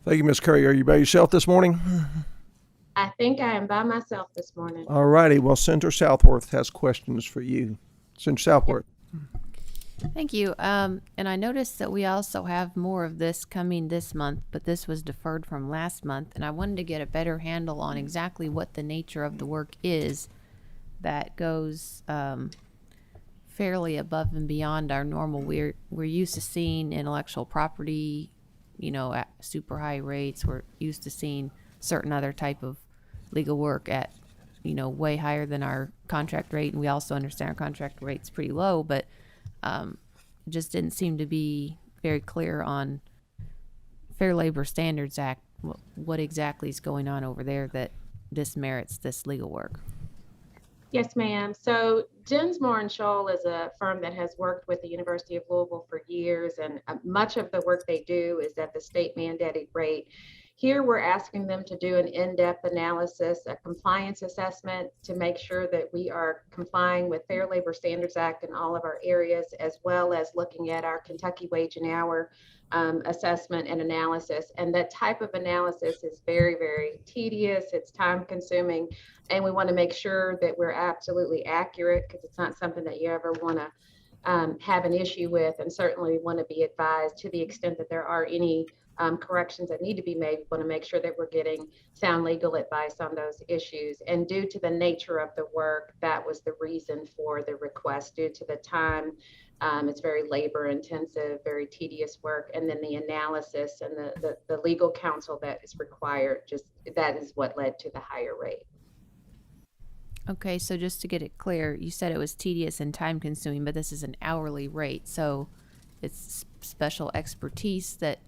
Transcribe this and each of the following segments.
Thank you, Ms. Curry. Are you by yourself this morning? I think I am by myself this morning. All righty. Well, Senator Southworth has questions for you. Senator Southworth. Thank you. And I noticed that we also have more of this coming this month, but this was deferred from last month. And I wanted to get a better handle on exactly what the nature of the work is that goes fairly above and beyond our normal. We're used to seeing intellectual property, at super high rates. We're used to seeing certain other type of legal work at, way higher than our contract rate. And we also understand our contract rate's pretty low, but just didn't seem to be very clear on Fair Labor Standards Act, what exactly is going on over there that this merits this legal work. Yes, ma'am. So Dinsmore and Scholl is a firm that has worked with the University of Louisville for years, and much of the work they do is at the state mandated rate. Here, we're asking them to do an in-depth analysis, a compliance assessment to make sure that we are complying with Fair Labor Standards Act in all of our areas, as well as looking at our Kentucky wage and hour assessment and analysis. And that type of analysis is very, very tedious. It's time consuming. And we want to make sure that we're absolutely accurate, because it's not something that you ever want to have an issue with, and certainly want to be advised to the extent that there are any corrections that need to be made. We want to make sure that we're getting sound legal advice on those issues. And due to the nature of the work, that was the reason for the request, due to the time. It's very labor intensive, very tedious work. And then the analysis and the legal counsel that is required, just that is what led to the higher rate. Okay, so just to get it clear, you said it was tedious and time consuming, but this is an hourly rate. So it's special expertise that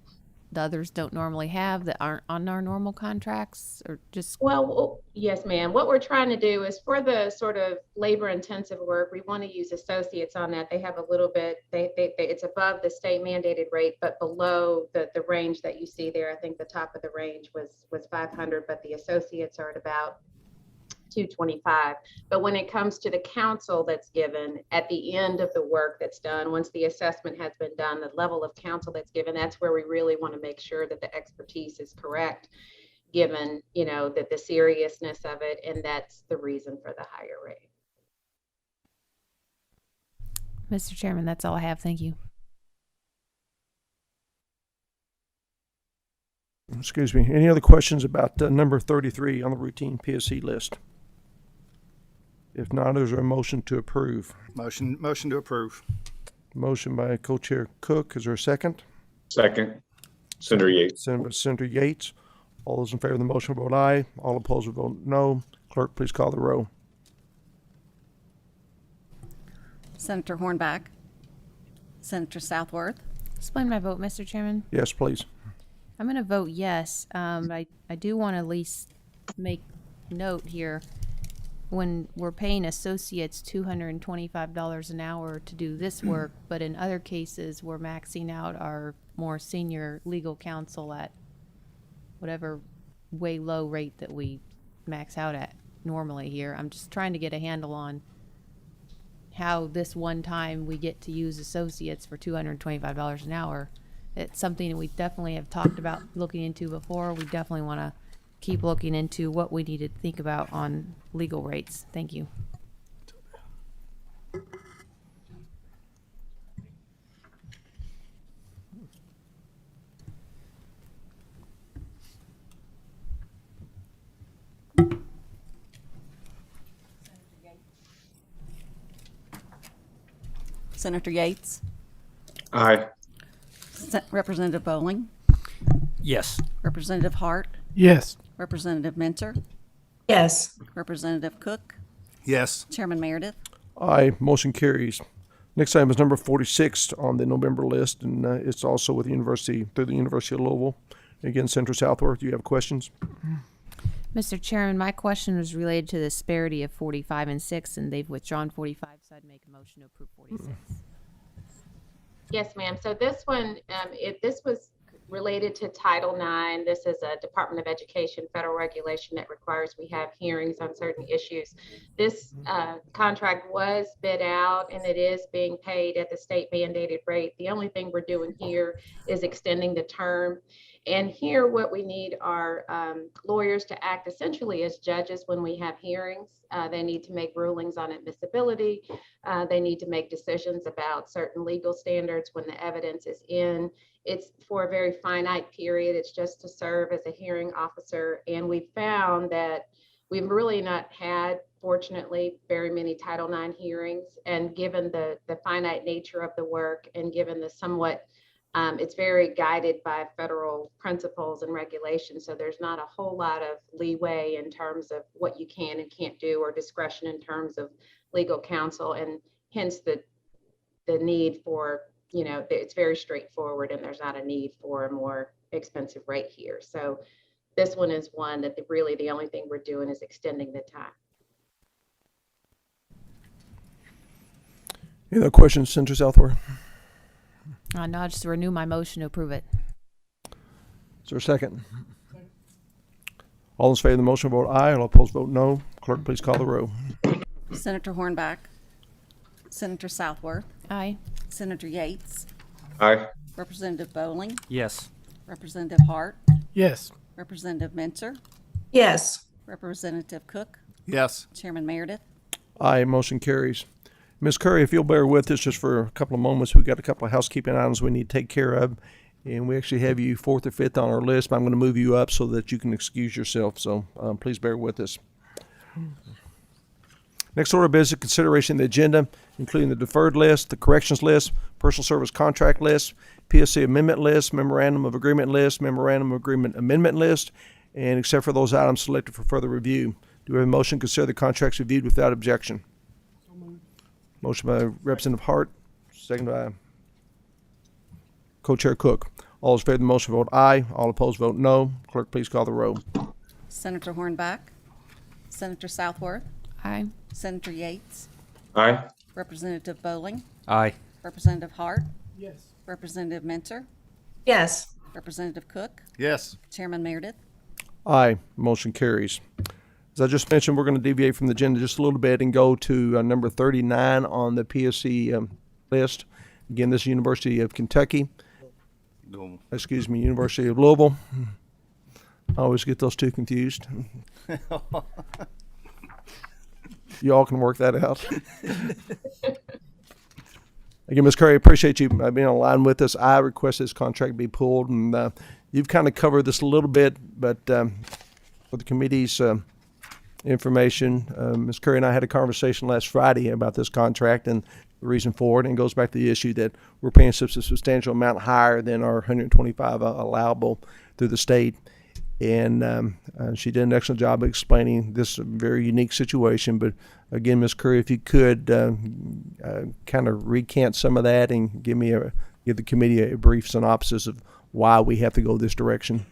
the others don't normally have that aren't on our normal contracts, or just? Well, yes, ma'am. What we're trying to do is, for the sort of labor intensive work, we want to use associates on that. They have a little bit, it's above the state mandated rate, but below the range that you see there. I think the top of the range was 500, but the associates are at about 225. But when it comes to the counsel that's given at the end of the work that's done, once the assessment has been done, the level of counsel that's given, that's where we really want to make sure that the expertise is correct, given, that the seriousness of it, and that's the reason for the higher rate. Mr. Chairman, that's all I have. Thank you. Excuse me. Any other questions about number 33 on the routine PSC list? If not, is there a motion to approve? Motion to approve. Motion by Co-Chair Cook. Is there a second? Second. Senator Yates. Senator Yates. All those in favor of the motion vote aye. All opposed will vote no. Clerk, please call the row. Senator Hornback. Senator Southworth. Explain my vote, Mr. Chairman. Yes, please. I'm going to vote yes. I do want to at least make note here. When we're paying associates $225 an hour to do this work, but in other cases, we're maxing out our more senior legal counsel at whatever way low rate that we max out at normally here. I'm just trying to get a handle on how this one time we get to use associates for $225 an hour. It's something that we definitely have talked about looking into before. We definitely want to keep looking into what we need to think about on legal rates. Thank you. Senator Yates. Aye. Representative Bowling. Yes. Representative Hart. Yes. Representative Minter. Yes. Representative Cook. Yes. Chairman Meredith. Aye. Motion carries. Next item is number 46 on the November list, and it's also with the University, through the University of Louisville. Again, Senator Southworth, do you have questions? Mr. Chairman, my question was related to the disparity of 45 and 6, and they've withdrawn 45, so I'd make a motion to approve 46. Yes, ma'am. So this one, this was related to Title IX. This is a Department of Education federal regulation that requires we have hearings on certain issues. This contract was bid out, and it is being paid at the state mandated rate. The only thing we're doing here is extending the term. And here, what we need are lawyers to act essentially as judges when we have hearings. They need to make rulings on admissibility. They need to make decisions about certain legal standards when the evidence is in. It's for a very finite period. It's just to serve as a hearing officer. And we found that we've really not had, fortunately, very many Title IX hearings. And given the finite nature of the work and given the somewhat it's very guided by federal principles and regulations, so there's not a whole lot of leeway in terms of what you can and can't do, or discretion in terms of legal counsel, and hence the need for, it's very straightforward, and there's not a need for a more expensive rate here. So this one is one that really the only thing we're doing is extending the time. Any other questions, Senator Southworth? No, I'll just renew my motion to approve it. Is there a second? All in favor of the motion vote aye. All opposed vote no. Clerk, please call the row. Senator Hornback, Senator Southworth, Aye. Senator Yates, Aye. Representative Bowling, Yes. Representative Hart, Yes. Representative Mentor, yes, Representative Cook, Yes. Chairman Meredith. Aye, motion carries. Ms. Curry, if you'll bear with us just for a couple of moments, we've got a couple of housekeeping items we need to take care of. And we actually have you fourth or fifth on our list, but I'm going to move you up so that you can excuse yourself. So please bear with us. Next order of business, consideration of the agenda, including the deferred list, the corrections list, personal service contract list, PSC amendment list, memorandum of agreement list, memorandum of agreement amendment list, and except for those items selected for further review. Do we have a motion to consider the contracts reviewed without objection? Motion by Representative Hart, second by Co-Chair Cook. All in favor of the motion vote aye. All opposed vote no. Clerk, please call the row. Senator Hornback, Senator Southworth, Aye. Senator Yates, Aye. Representative Bowling, Aye. Representative Hart, Yes. Representative Mentor, yes, Representative Cook, Yes. Chairman Meredith. Aye. Motion carries. As I just mentioned, we're going to deviate from the agenda just a little bit and go to number 39 on the PSC list. Again, this is University of Kentucky. University of Louisville. I always get those two confused. You all can work that out. Again, Ms. Curry, appreciate you being on line with us. I request this contract be pulled, and you've kind of covered this a little bit, but for the committee's information, Ms. Curry and I had a conversation last Friday about this contract and the reason for it, and it goes back to the issue that we're paying such a substantial amount higher than our 125 allowable through the state. And she did an excellent job of explaining this very unique situation. But again, Ms. Curry, if you could kind of recant some of that and give the committee a brief synopsis of why we have to go this direction.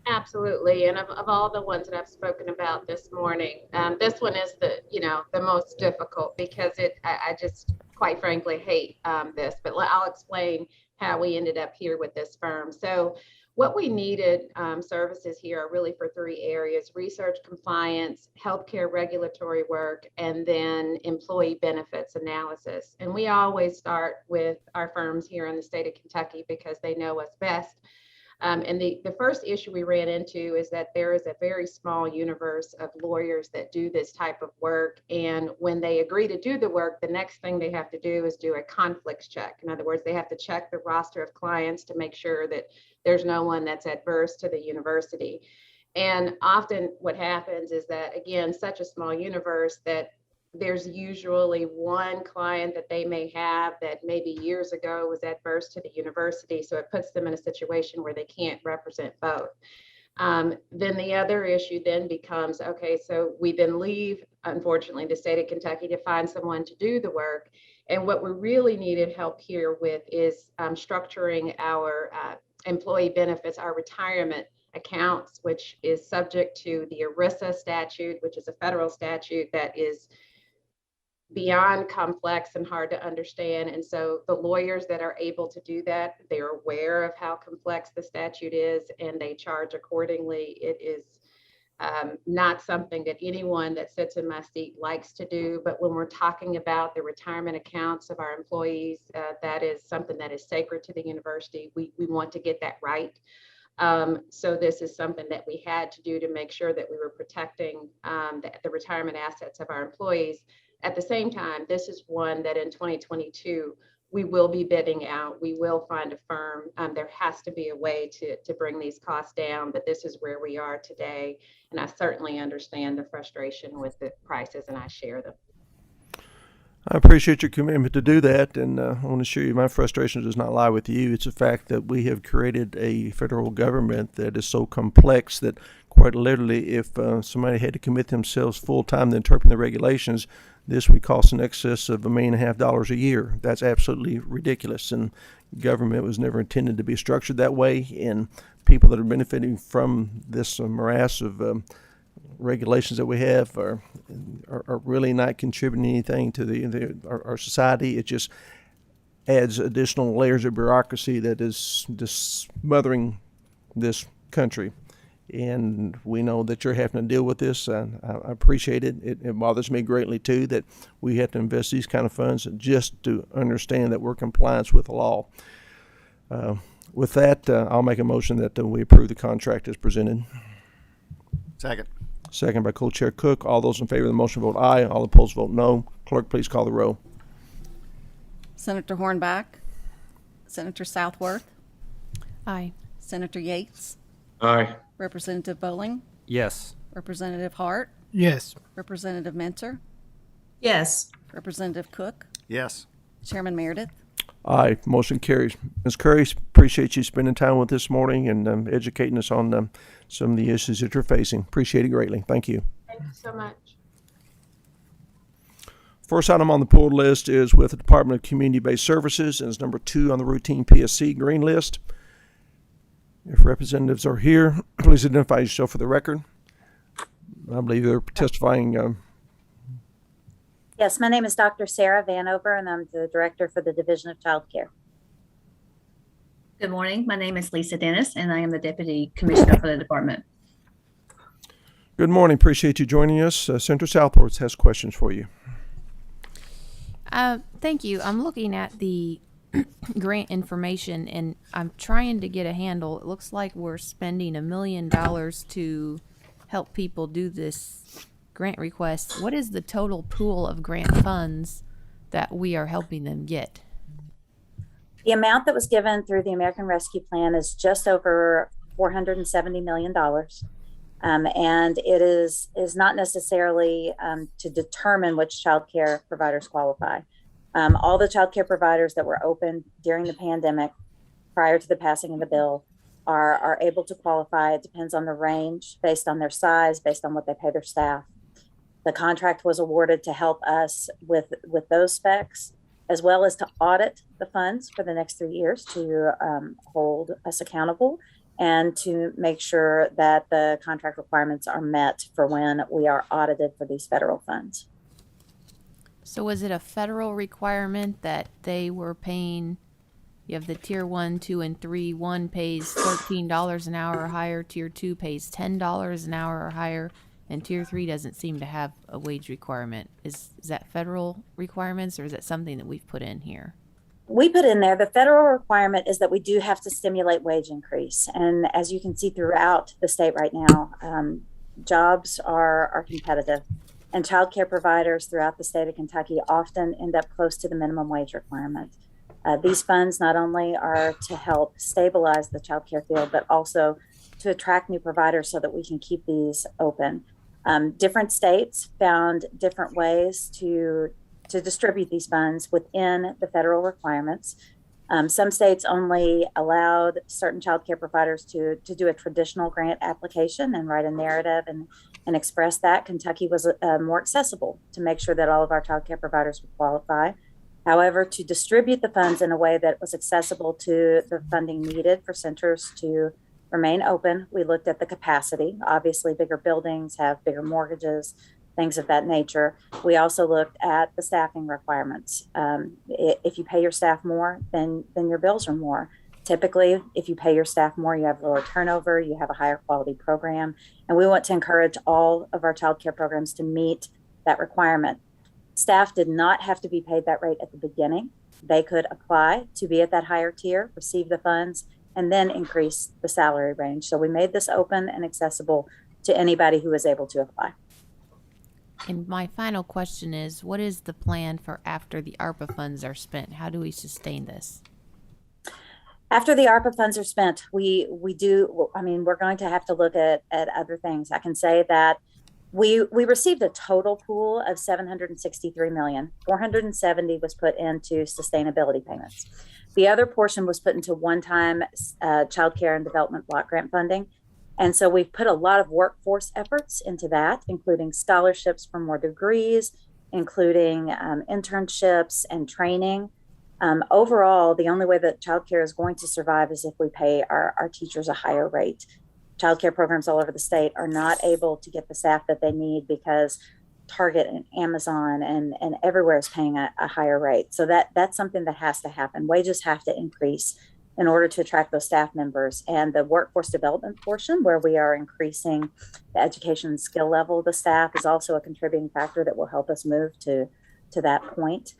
Absolutely, and of all the ones that I've spoken about this morning, this one is the most difficult because I just quite frankly hate this, but I'll explain how we ended up here with this firm. So what we needed services here are really for three areas: research compliance, healthcare regulatory work, and then employee benefits analysis. And we always start with our firms here in the state of Kentucky because they know us best. And the first issue we ran into is that there is a very small universe of lawyers that do this type of work. And when they agree to do the work, the next thing they have to do is do a conflicts check. In other words, they have to check the roster of clients to make sure that there's no one that's adverse to the university. And often what happens is that, again, such a small universe that there's usually one client that they may have that maybe years ago was adverse to the university. So it puts them in a situation where they can't represent both. Then the other issue then becomes, okay, so we then leave, unfortunately, the state of Kentucky to find someone to do the work. And what we really needed help here with is structuring our employee benefits, our retirement accounts, which is subject to the ERISA statute, which is a federal statute that is beyond complex and hard to understand. And so the lawyers that are able to do that, they're aware of how complex the statute is and they charge accordingly. It is not something that anyone that sits in my seat likes to do, but when we're talking about the retirement accounts of our employees, that is something that is sacred to the university. We want to get that right. So this is something that we had to do to make sure that we were protecting the retirement assets of our employees. At the same time, this is one that in 2022, we will be bidding out. We will find a firm. There has to be a way to bring these costs down, but this is where we are today. And I certainly understand the frustration with the prices, and I share them. I appreciate your commitment to do that, and I want to assure you my frustration does not lie with you. It's the fact that we have created a federal government that is so complex that quite literally if somebody had to commit themselves full-time to interpret the regulations, this would cost in excess of $1.5 million a year. That's absolutely ridiculous, and government was never intended to be structured that way, and people that are benefiting from this morass of regulations that we have are really not contributing anything to our society. It just adds additional layers of bureaucracy that is just smothering this country. And we know that you're having to deal with this. I appreciate it. It bothers me greatly, too, that we have to invest these kind of funds just to understand that we're in compliance with the law. With that, I'll make a motion that we approve the contract as presented. Second. Second by Co-Chair Cook. All those in favor of the motion vote aye. All opposed vote no. Clerk, please call the roll. Senator Hornback, Senator Southworth, Aye. Senator Yates, Aye. Representative Bowling, Yes. Representative Hart, Yes. Representative Mentor, Yes. Representative Cook, Yes. Chairman Meredith. Aye. Motion carries. Ms. Curry, appreciate you spending time with us this morning and educating us on some of the issues that you're facing. Appreciate it greatly. Thank you. Thank you so much. First item on the pulled list is with the Department of Community-Based Services and is number 2 on the routine PSC green list. If representatives are here, please identify yourself for the record. I believe they're testifying. Yes, my name is Dr. Sarah Vanover, and I'm the Director for the Division of Child Care. Good morning. My name is Lisa Dennis, and I am the Deputy Commissioner for the department. Good morning. Appreciate you joining us. Senator Southworth has questions for you. Thank you. I'm looking at the grant information and I'm trying to get a handle. It looks like we're spending $1 million to help people do this grant request. What is the total pool of grant funds that we are helping them get? The amount that was given through the American Rescue Plan is just over $470 million. And it is not necessarily to determine which child care providers qualify. All the child care providers that were open during the pandemic prior to the passing of the bill are able to qualify. It depends on the range based on their size, based on what they pay their staff. The contract was awarded to help us with those specs, as well as to audit the funds for the next 3 years to hold us accountable and to make sure that the contract requirements are met for when we are audited for these federal funds. So was it a federal requirement that they were paying? You have the tier 1, 2, and 3. 1 pays $13 an hour or higher. Tier 2 pays $10 an hour or higher. And tier 3 doesn't seem to have a wage requirement. Is that federal requirements or is that something that we've put in here? We put in there, the federal requirement is that we do have to stimulate wage increase. And as you can see throughout the state right now, jobs are competitive. And child care providers throughout the state of Kentucky often end up close to the minimum wage requirement. These funds not only are to help stabilize the child care field, but also to attract new providers so that we can keep these open. Different states found different ways to distribute these funds within the federal requirements. Some states only allowed certain child care providers to do a traditional grant application and write a narrative and express that. Kentucky was more accessible to make sure that all of our child care providers would qualify. However, to distribute the funds in a way that was accessible to the funding needed for centers to remain open, we looked at the capacity. Obviously, bigger buildings have bigger mortgages, things of that nature. We also looked at the staffing requirements. If you pay your staff more, then your bills are more. Typically, if you pay your staff more, you have lower turnover, you have a higher quality program. And we want to encourage all of our child care programs to meet that requirement. Staff did not have to be paid that rate at the beginning. They could apply to be at that higher tier, receive the funds, and then increase the salary range. So we made this open and accessible to anybody who is able to apply. And my final question is, what is the plan for after the ARPA funds are spent? How do we sustain this? After the ARPA funds are spent, we're going to have to look at other things. I can say that we received a total pool of $763 million. 470 was put into sustainability payments. The other portion was put into one-time child care and development block grant funding. And so we've put a lot of workforce efforts into that, including scholarships for more degrees, including internships and training. Overall, the only way that childcare is going to survive is if we pay our teachers a higher rate. Childcare programs all over the state are not able to get the staff that they need because Target and Amazon and everywhere is paying a higher rate. So that's something that has to happen. Wages have to increase in order to attract those staff members. And the workforce development portion, where we are increasing the education and skill level of the staff, is also a contributing factor that will help us move to that point.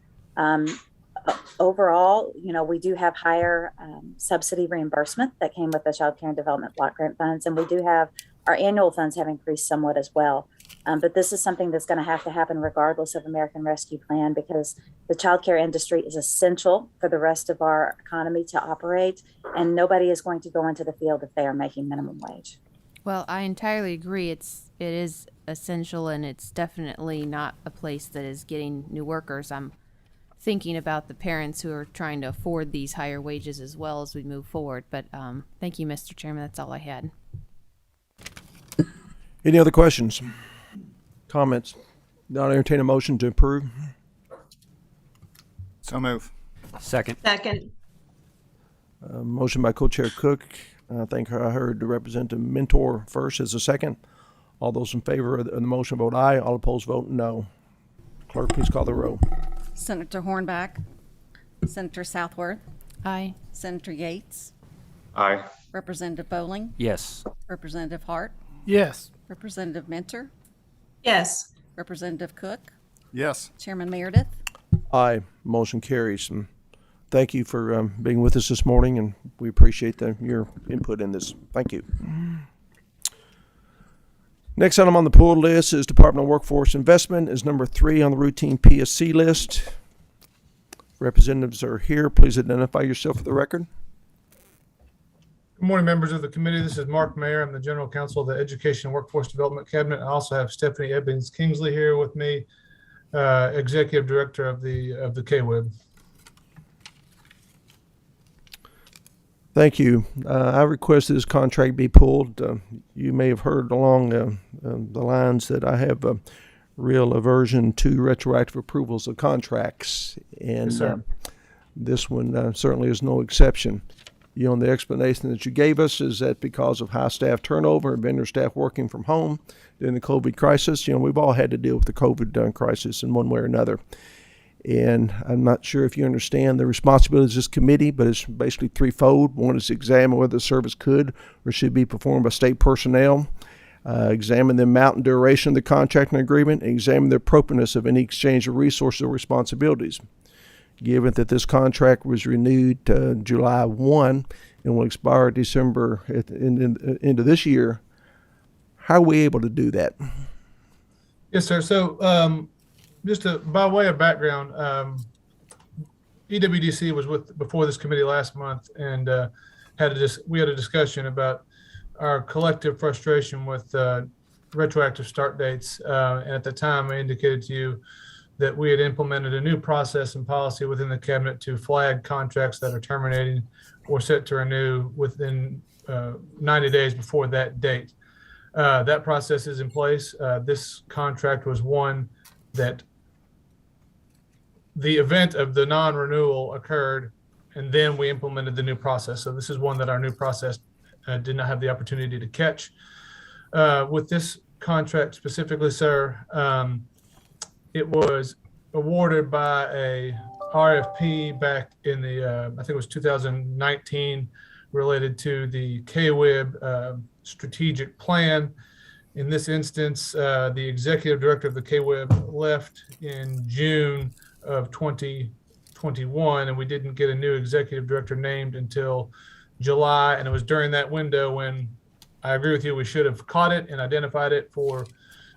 Overall, we do have higher subsidy reimbursement that came with the Child Care and Development Block Grant funds, and we do have our annual funds have increased somewhat as well. But this is something that's going to have to happen regardless of American Rescue Plan, because the childcare industry is essential for the rest of our economy to operate, and nobody is going to go into the field if they are making minimum wage. Well, I entirely agree. It is essential, and it's definitely not a place that is getting new workers. I'm thinking about the parents who are trying to afford these higher wages as well as we move forward. But thank you, Mr. Chairman. That's all I had. Any other questions? Comments? Now entertain a motion to approve. So move. Second. Second. Motion by co-chair Cook. I think I heard the representative Mentor first as a second. All those in favor of the motion vote aye. All opposed vote no. Clerk, please call the roll. Senator Hornback, Senator Southworth, Aye. Senator Yates, Aye. Representative Bowling, Yes. Representative Hart, Yes. Representative Mentor, Yes. Representative Cook, Yes. Chairman Meredith. Aye. Motion carries. And thank you for being with us this morning, and we appreciate your input in this. Thank you. Next item on the pulled list is Department of Workforce Investment, is number 3 on the routine PSC list. Representatives are here. Please identify yourself for the record. Good morning, members of the committee. This is Mark Mayer. I'm the General Counsel of the Education and Workforce Development Cabinet. I also have Stephanie Ebbings Kingsley here with me, Executive Director of the KWIB. Thank you. I request this contract be pulled. You may have heard along the lines that I have a real aversion to retroactive approvals of contracts, and Yes, sir. This one certainly is no exception. The explanation that you gave us is that because of high staff turnover and vendor staff working from home during the COVID crisis, we've all had to deal with the COVID crisis in one way or another. And I'm not sure if you understand the responsibilities of this committee, but it's basically threefold. One is to examine whether the service could or should be performed by state personnel, examine the amount and duration of the contracting agreement, and examine the appropriateness of any exchange of resources or responsibilities. Given that this contract was renewed July 1 and will expire December into this year, how are we able to do that? Yes, sir. So by way of background, EWDC was before this committee last month, and we had a discussion about our collective frustration with retroactive start dates. And at the time, I indicated to you that we had implemented a new process and policy within the cabinet to flag contracts that are terminating or set to renew within 90 days before that date. That process is in place. This contract was one that the event of the non-renewal occurred, and then we implemented the new process. So this is one that our new process did not have the opportunity to catch. With this contract specifically, sir, it was awarded by a RFP back in the, I think it was 2019, related to the KWIB strategic plan. In this instance, the executive director of the KWIB left in June of 2021, and we didn't get a new executive director named until July, and it was during that window when I agree with you, we should have caught it and identified it for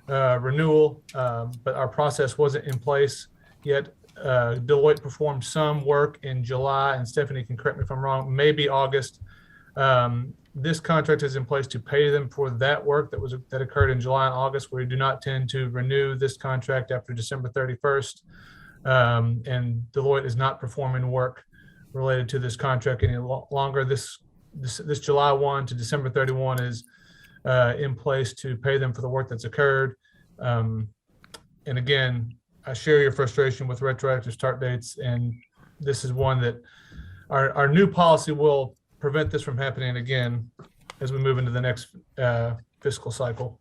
renewal, but our process wasn't in place yet. Deloitte performed some work in July, and Stephanie can correct me if I'm wrong, maybe August. This contract is in place to pay them for that work that occurred in July and August. We do not tend to renew this contract after December 31st, and Deloitte is not performing work related to this contract any longer. This July 1 to December 31 is in place to pay them for the work that's occurred. And again, I share your frustration with retroactive start dates, and this is one that our new policy will prevent this from happening again as we move into the next fiscal cycle.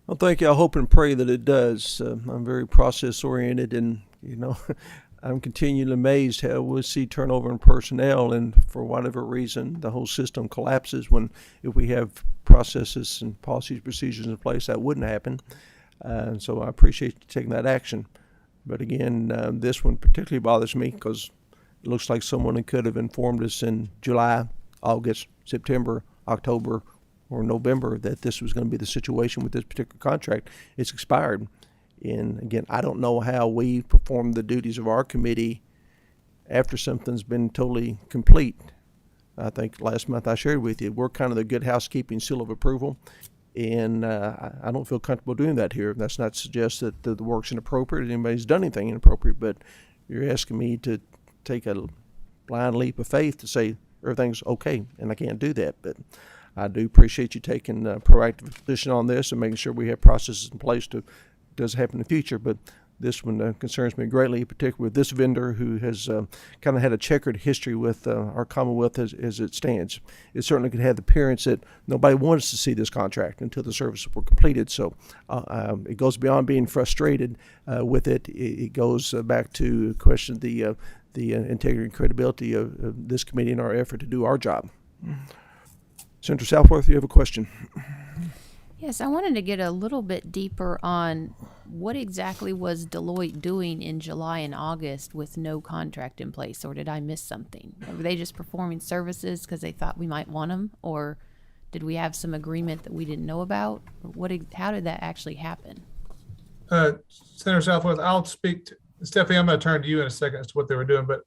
Well, thank you. I hope and pray that it does. I'm very process oriented, and I'm continually amazed how we see turnover in personnel, and for whatever reason, the whole system collapses when if we have processes and policies, procedures in place, that wouldn't happen. So I appreciate you taking that action. But again, this one particularly bothers me because it looks like someone could have informed us in July, August, September, October, or November that this was going to be the situation with this particular contract. It's expired. And again, I don't know how we perform the duties of our committee after something's been totally complete. I think last month I shared with you, we're kind of the good housekeeping seal of approval. And I don't feel comfortable doing that here. That's not to suggest that the work's inappropriate, anybody's done anything inappropriate, but you're asking me to take a blind leap of faith to say everything's okay, and I can't do that. But I do appreciate you taking a proactive position on this and making sure we have processes in place to does happen in the future. But this one concerns me greatly, particularly with this vendor who has kind of had a checkered history with our Commonwealth as it stands. It certainly could have the appearance that nobody wants to see this contract until the services were completed. So it goes beyond being frustrated with it. It goes back to question the integrity and credibility of this committee in our effort to do our job. Senator Southworth, you have a question? Yes, I wanted to get a little bit deeper on what exactly was Deloitte doing in July and August with no contract in place, or did I miss something? Were they just performing services because they thought we might want them, or did we have some agreement that we didn't know about? How did that actually happen? Senator Southworth, I'll speak to Stephanie. I'm going to turn to you in a second as to what they were doing, but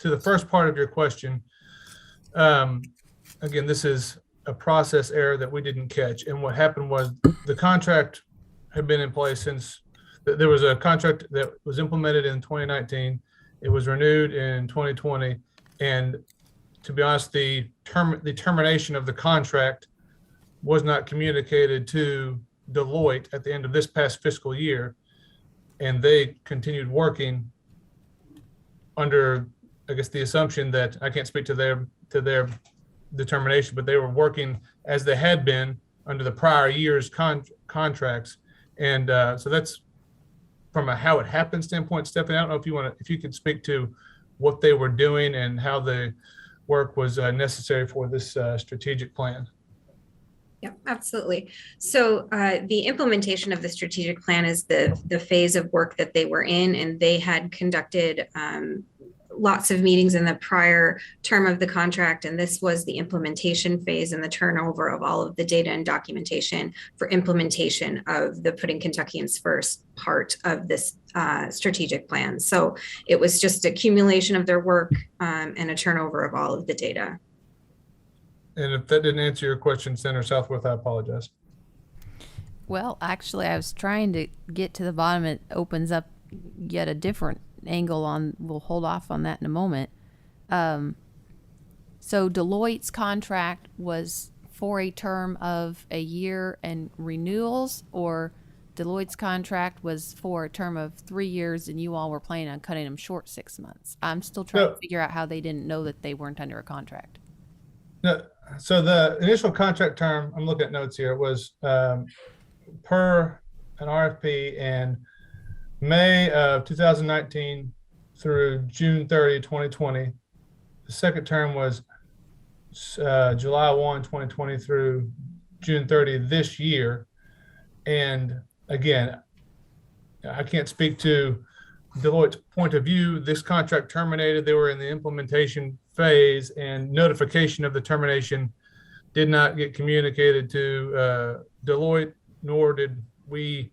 to the first part of your question, again, this is a process error that we didn't catch. And what happened was the contract had been in place since there was a contract that was implemented in 2019. It was renewed in 2020. And to be honest, the termination of the contract was not communicated to Deloitte at the end of this past fiscal year. And they continued working under, I guess, the assumption that I can't speak to their determination, but they were working as they had been under the prior year's contracts. And so that's from a how it happened standpoint. Stephanie, I don't know if you could speak to what they were doing and how the work was necessary for this strategic plan. Yeah, absolutely. So the implementation of the strategic plan is the phase of work that they were in, and they had conducted lots of meetings in the prior term of the contract, and this was the implementation phase and the turnover of all of the data and documentation for implementation of the Putting Kentuckians First part of this strategic plan. So it was just accumulation of their work and a turnover of all of the data. And if that didn't answer your question, Senator Southworth, I apologize. Well, actually, I was trying to get to the bottom. It opens up yet a different angle on, we'll hold off on that in a moment. So Deloitte's contract was for a term of a year and renewals, or Deloitte's contract was for a term of 3 years and you all were planning on cutting them short 6 months? I'm still trying to figure out how they didn't know that they weren't under a contract. No, so the initial contract term, I'm looking at notes here, was per an RFP in May of 2019 through June 30, 2020. The second term was July 1, 2020 through June 30 this year. And again, I can't speak to Deloitte's point of view. This contract terminated. They were in the implementation phase, and notification of the termination did not get communicated to Deloitte, nor did we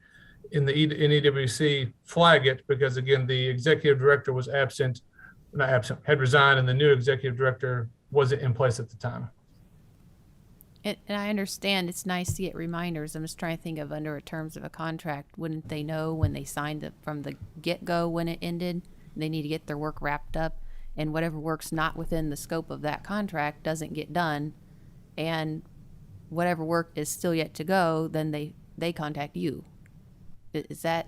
in EWC flag it, because again, the executive director was had resigned, and the new executive director wasn't in place at the time. And I understand it's nice to get reminders. I'm just trying to think of under terms of a contract, wouldn't they know when they signed it from the get-go when it ended? They need to get their work wrapped up, and whatever work's not within the scope of that contract doesn't get done, and whatever work is still yet to go, then they contact you. Is that,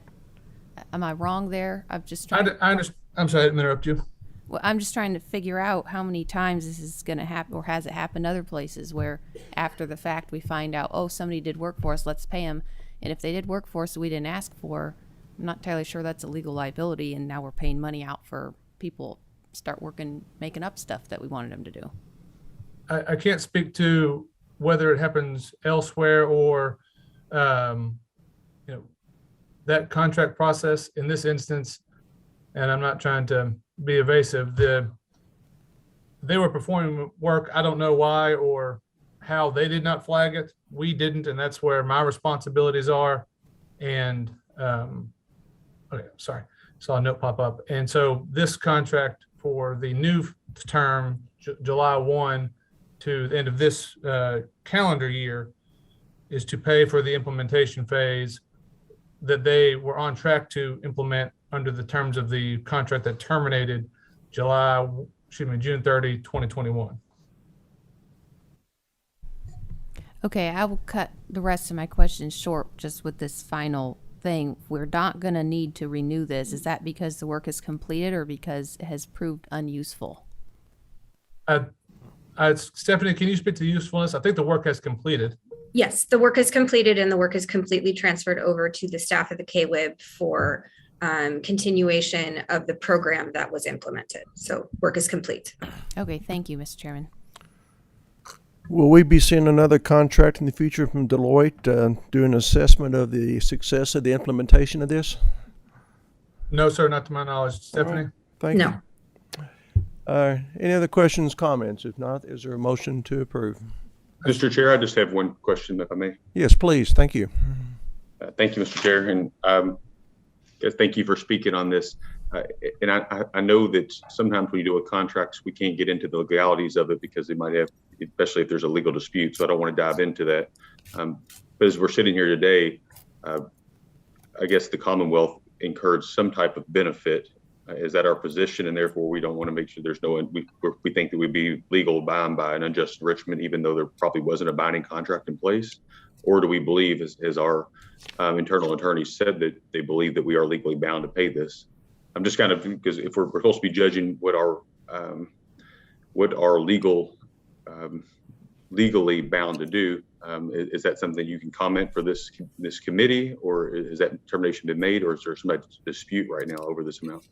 am I wrong there? I'm just trying. I'm sorry, I didn't interrupt you. Well, I'm just trying to figure out how many times this is going to happen, or has it happened other places where after the fact we find out, oh, somebody did work for us, let's pay them. And if they did work for us that we didn't ask for, I'm not entirely sure that's a legal liability, and now we're paying money out for people start working, making up stuff that we wanted them to do. I can't speak to whether it happens elsewhere or, that contract process in this instance, and I'm not trying to be evasive, they were performing work. I don't know why or how they did not flag it. We didn't, and that's where my responsibilities are. And, okay, sorry, saw a note pop up. And so this contract for the new term, July 1 to the end of this calendar year, is to pay for the implementation phase that they were on track to implement under the terms of the contract that terminated June 30, 2021. Okay, I will cut the rest of my questions short just with this final thing. We're not going to need to renew this. Is that because the work is completed or because it has proved unuseful? Stephanie, can you speak to the usefulness? I think the work has completed. Yes, the work is completed and the work is completely transferred over to the staff of the KWIB for continuation of the program that was implemented. So work is complete. Okay, thank you, Mr. Chairman. Will we be seeing another contract in the future from Deloitte doing an assessment of the success of the implementation of this? No, sir, not to my knowledge. Stephanie? Right. Thank No. you. Any other questions, comments? If not, is there a motion to approve? Mr. Chair, I just have one question, if I may. Yes, please. Thank you. Thank you, Mr. Chair, and thank you for speaking on this. And I know that sometimes when you do a contract, we can't get into the legalities of it because they might have, especially if there's a legal dispute. So I don't want to dive into that. But as we're sitting here today, I guess the Commonwealth incurred some type of benefit. Is that our position? And therefore, we don't want to make sure there's no, we think that we'd be legal bound by an unjust enrichment, even though there probably wasn't a binding contract in place? Or do we believe, as our internal attorney said, that they believe that we are legally bound to pay this? I'm just kind of, because if we're supposed to be judging what our legally bound to do, is that something you can comment for this committee, or is that determination been made, or is there some dispute right now over this amount?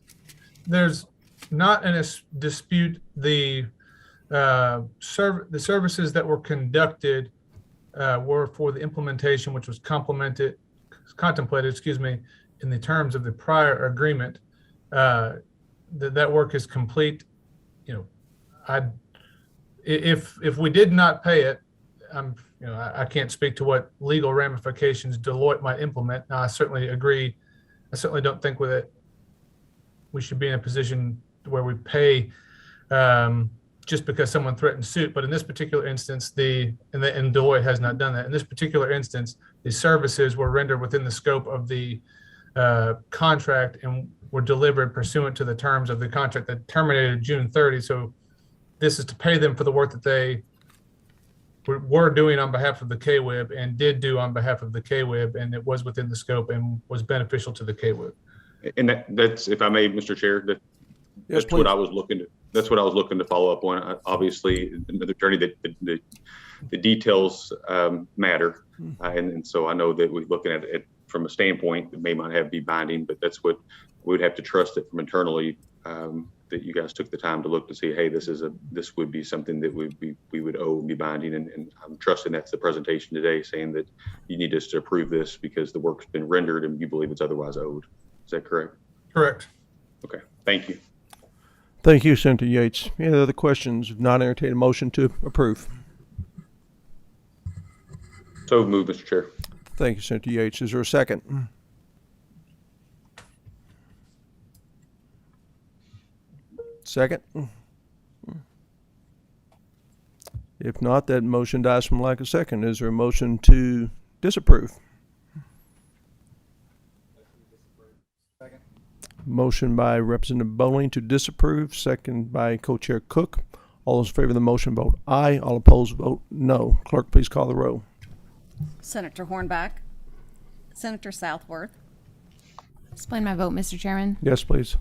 There's not a dispute. The services that were conducted were for the implementation, which was contemplated, in the terms of the prior agreement. That work is complete. If we did not pay it, I can't speak to what legal ramifications Deloitte might implement. Now, I certainly agree. I certainly don't think with it we should be in a position where we pay just because someone threatened suit. But in this particular instance, and Deloitte has not done that. In this particular instance, the services were rendered within the scope of the contract and were delivered pursuant to the terms of the contract that terminated June 30. So this is to pay them for the work that they were doing on behalf of the KWIB and did do on behalf of the KWIB, and it was within the scope and was beneficial to the KWIB. And that's, if I may, Mr. Chair, that's what I was looking to. That's what I was looking to follow up on. Obviously, another attorney, that the details matter, and so I know that we're looking at it from a standpoint that may not have to be binding, but that's what we would have to trust it from internally. That you guys took the time to look to see, hey, this would be something that we would owe and be binding, and I'm trusting that's the presentation today, saying that you need us to approve this because the work's been rendered and you believe it's otherwise owed. Is that correct? Correct. Okay, thank you. Thank you, Senator Yates. Any other questions? If not, entertain a motion to approve. So moved, Mr. Chair. Thank you, Senator Yates. Is there a second? Second? If not, that motion dies from lack of second. Is there a motion to disapprove? Motion by Representative Bowling to disapprove, second by Co-Chair Cook. All those in favor of the motion vote aye. All opposed vote no. Clerk, please call the roll. Senator Hornback, Senator Southworth, Explain my vote, Mr. Chairman. Yes, please.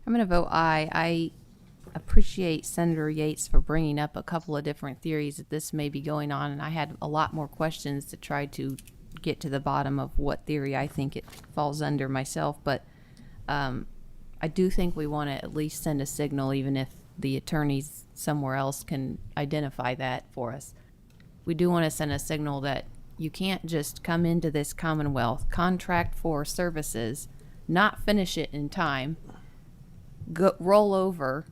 I'm going to vote aye. I appreciate Senator Yates for bringing up a couple of different theories that this may be going on, and I had a lot more questions to try to get to the bottom of what theory I think it falls under myself, but I do think we want to at least send a signal, even if the attorneys somewhere else can identify that for us. We do want to send a signal that you can't just come into this Commonwealth, contract for services, not finish it in time, roll over,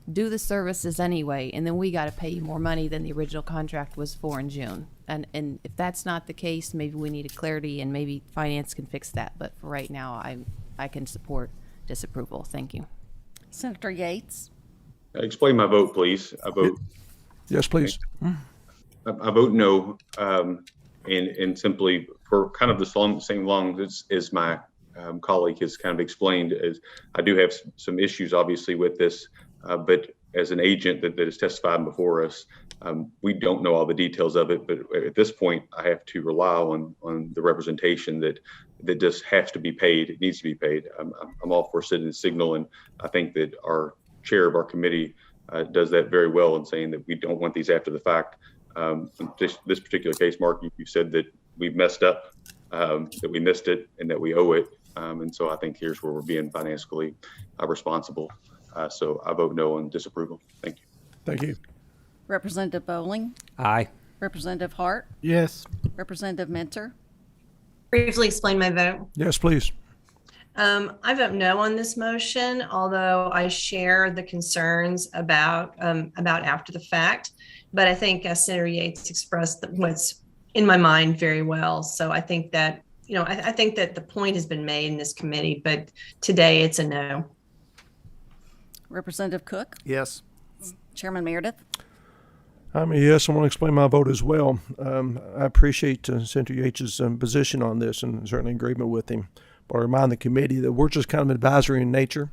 do the services anyway, and then we got to pay you more money than the original contract was for in June. And if that's not the case, maybe we need a clarity, and maybe finance can fix that. But for right now, I can support disapproval. Thank you. Senator Yates, Explain my vote, please. I vote. Yes, please. I vote no, and simply for kind of the same long as my colleague has kind of explained. As I do have some issues, obviously, with this, but as an agent that is testifying before us, we don't know all the details of it. But at this point, I have to rely on the representation that just has to be paid. It needs to be paid. I'm all for sending a signal, and I think that our chair of our committee does that very well in saying that we don't want these after the fact. This particular case, Mark, you said that we messed up, that we missed it, and that we owe it. And so I think here's where we're being financially responsible. So I vote no on disapproval. Thank you. Thank you. Representative Bowling, Aye. Representative Hart, Yes. Representative Mentor, Briefly explain my vote. Yes, please. I vote no on this motion, although I share the concerns about after the fact. But I think Senator Yates expressed what's in my mind very well. So I think that, I think that the point has been made in this committee, but today it's a no. Representative Cook, Yes. Chairman Meredith. I'm a yes. I want to explain my vote as well. I appreciate Senator Yates' position on this, and certainly agreement with him. But I remind the committee that we're just kind of advisory in nature.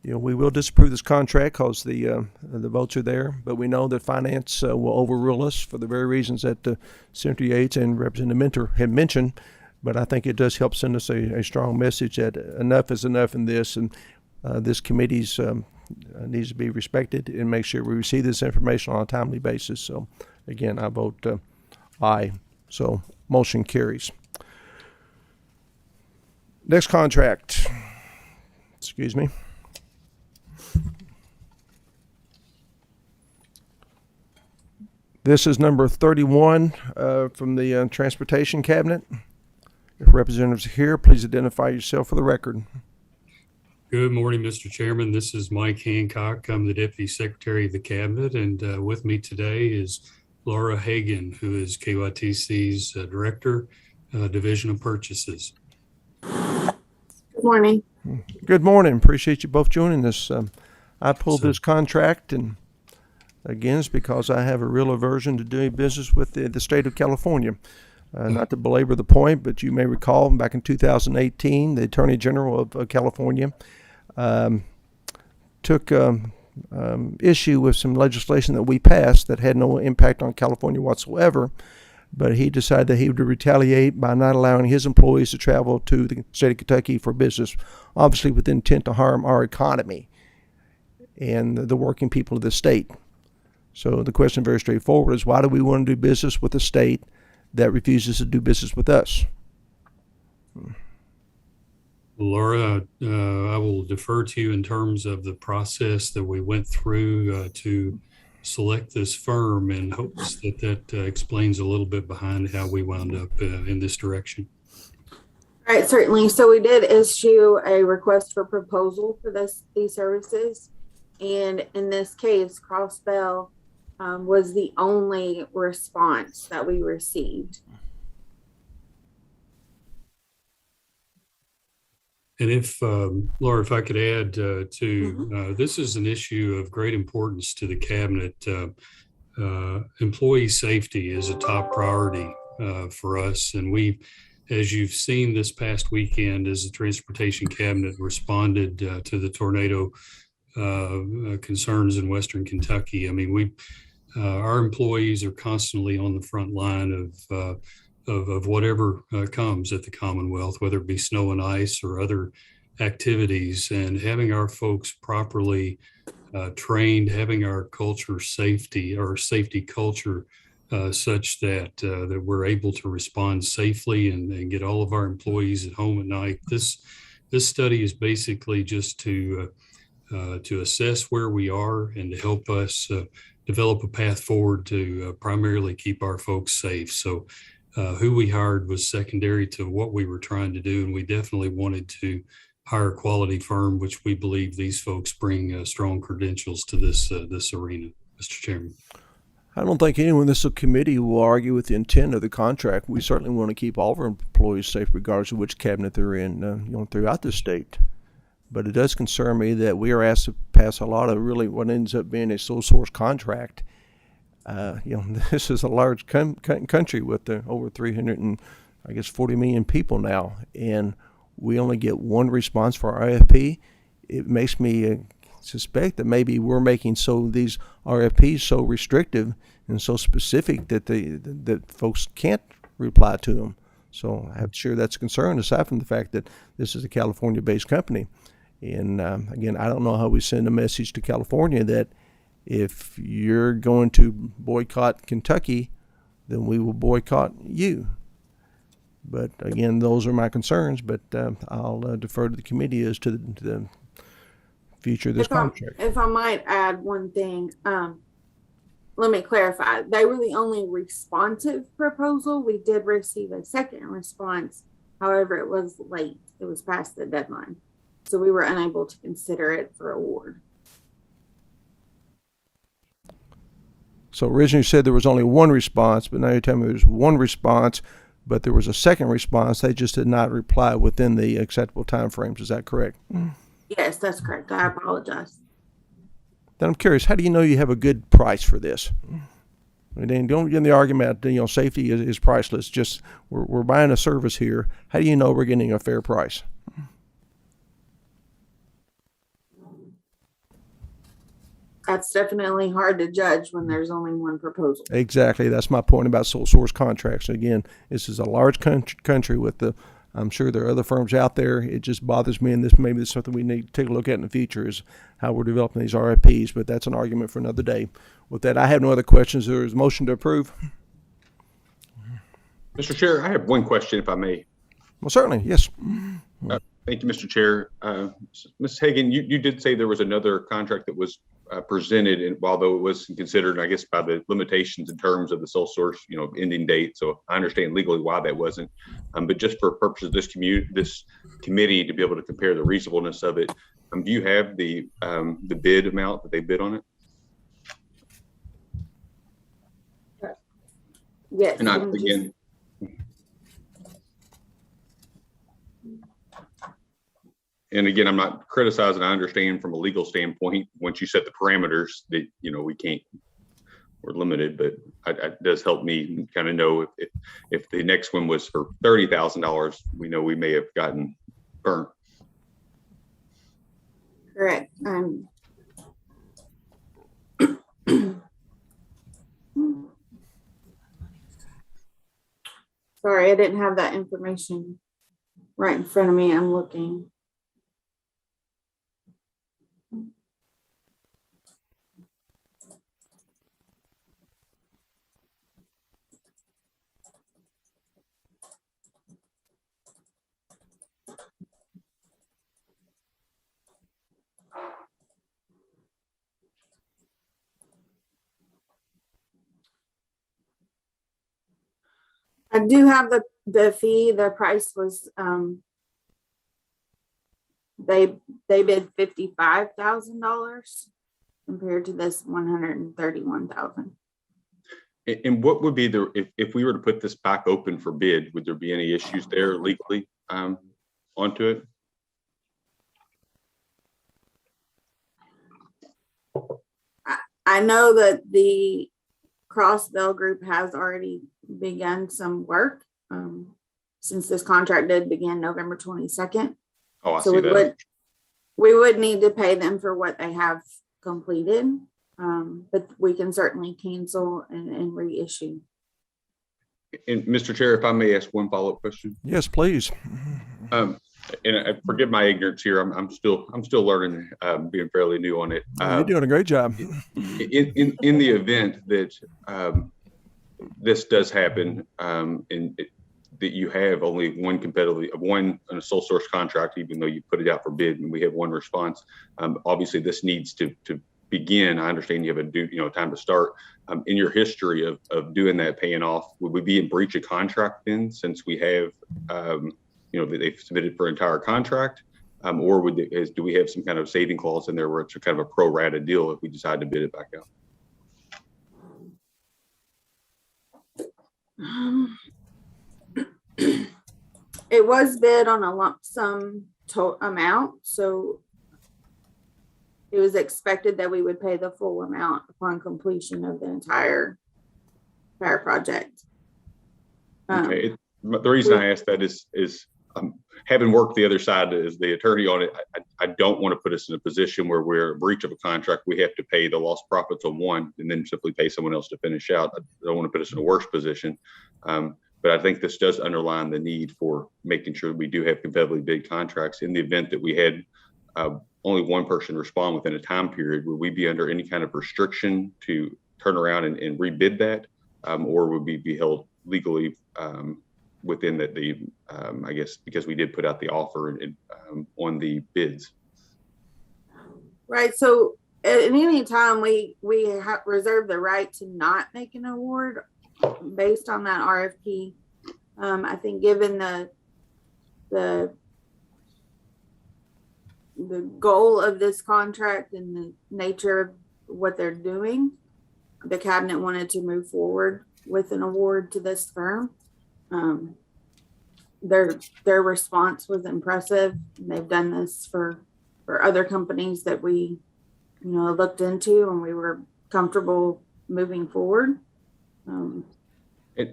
We will disapprove this contract because the votes are there, but we know that finance will overrule us for the very reasons that Senator Yates and Representative Mentor had mentioned. But I think it does help send us a strong message that enough is enough in this, and this committee's needs to be respected, and make sure we receive this information on a timely basis. So, again, I vote aye. So, motion carries. Next contract. Excuse me. This is number 31 from the Transportation Cabinet. If representatives are here, please identify yourself for the record. Good morning, Mr. Chairman. This is Mike Hancock. I'm the Deputy Secretary of the Cabinet, and with me today is Laura Hagan, who is KYTC's Director, Division of Purchases. Good morning. Good morning. Appreciate you both joining us. I pulled this contract, and again, it's because I have a real aversion to doing business with the state of California. Not to belabor the point, but you may recall back in 2018, the Attorney General of California took issue with some legislation that we passed that had no impact on California whatsoever. But he decided that he would retaliate by not allowing his employees to travel to the state of Kentucky for business, obviously with intent to harm our economy and the working people of the state. So the question, very straightforward, is why do we want to do business with a state that refuses to do business with us? Laura, I will defer to you in terms of the process that we went through to select this firm, in hopes that explains a little bit behind how we wound up in this direction. All right, certainly. So we did issue a request for proposal for these services. And in this case, Crossbell was the only response that we received. And if, Laura, if I could add this is an issue of great importance to the cabinet. Employee safety is a top priority for us. And we, as you've seen this past weekend, as the Transportation Cabinet responded to the tornado concerns in Western Kentucky. I mean, our employees are constantly on the front line of whatever comes at the Commonwealth, whether it be snow and ice or other activities, and having our folks properly trained, having our culture safety culture such that that we're able to respond safely and get all of our employees at home at night. This study is basically just to assess where we are and to help us develop a path forward to primarily keep our folks safe. So who we hired was secondary to what we were trying to do. And we definitely wanted to hire a quality firm, which we believe these folks bring strong credentials to this arena, Mr. Chairman. I don't think anyone in this committee will argue with the intent of the contract. We certainly want to keep all of our employees safe regardless of which cabinet they're in, throughout the state. But it does concern me that we are asked to pass a lot of really what ends up being a sole source contract. This is a large country with over 40 million people now, and we only get one response for our RFP. It makes me suspect that maybe we're making these RFPs so restrictive and so specific that folks can't reply to them. So I'm sure that's a concern, aside from the fact that this is a California-based company. And again, I don't know how we send a message to California that if you're going to boycott Kentucky, then we will boycott you. But again, those are my concerns. But I'll defer to the committee as to the future of this contract. If I might add one thing, let me clarify. They were the only responsive proposal. We did receive a second response. However, it was late. It was past the deadline. So we were unable to consider it for award. So originally you said there was only one response, but now you're telling me there's one response, but there was a second response. They just did not reply within the acceptable timeframes. Is that correct? Yes, that's correct. I apologize. Then I'm curious, how do you know you have a good price for this? I mean, don't get in the argument, safety is priceless. Just we're buying a service here. How do you know we're getting a fair price? That's definitely hard to judge when there's only one proposal. Exactly. That's my point about sole source contracts. Again, this is a large country with I'm sure there are other firms out there. It just bothers me, and maybe this is something we need to take a look at in the future, is how we're developing these RFPs, but that's an argument for another day. With that, I have no other questions. There is a motion to approve. Mr. Chair, I have one question, if I may. Well, certainly, yes. Thank you, Mr. Chair. Ms. Hagan, you did say there was another contract that was presented, and although it was considered, I guess, by the limitations in terms of the sole source, ending date. So I understand legally why that wasn't, but just for purposes of this committee to be able to compare the reasonableness of it, do you have the bid amount that they bid on it? Yes. And again. And again, I'm not criticizing. I understand from a legal standpoint, once you set the parameters that, we can't, we're limited, but it does help me kind of know if the next one was for $30,000, we know we may have gotten burnt. Correct. Sorry, I didn't have that information right in front of me. I'm looking. I do have the fee. The price was they bid $55,000. compared to this 131,000. And what would be if we were to put this back open for bid, would there be any issues there legally onto it? I know that the Crossbell Group has already begun some work since this contract did begin November 22nd. Oh, I So see that. we would need to pay them for what they have completed, but we can certainly cancel and reissue. And Mr. Chair, if I may ask one follow-up question. Yes, please. And I forgive my ignorance here. I'm still learning, being fairly new on it. You're doing a great job. In the event that this does happen, that you have only one on a sole source contract, even though you put it out for bid and we have one response. Obviously, this needs to begin. I understand you have a time to start. In your history of doing that, paying off, would we be in breach of contract then, since we have that they've submitted for entire contract, or do we have some kind of saving clause in there where it's kind of a pro rata deal if we decide to bid it back out? It was bid on a lump sum amount, so it was expected that we would pay the full amount upon completion of the entire project. Okay. The reason I asked that is having worked the other side as the attorney on it, I don't want to put us in a position where we're in breach of a contract. We have to pay the lost profits on one and then simply pay someone else to finish out. I don't want to put us in a worse position. But I think this does underline the need for making sure we do have competitively bid contracts. In the event that we had only one person respond within a time period, would we be under any kind of restriction to turn around and rebid that? Or would we be held legally within I guess, because we did put out the offer on the bids? Right. So at any time we reserve the right to not make an award based on that RFP. I think given the goal of this contract and the nature of what they're doing, the cabinet wanted to move forward with an award to this firm. Their response was impressive. They've done this for other companies that we looked into, and we were comfortable moving forward.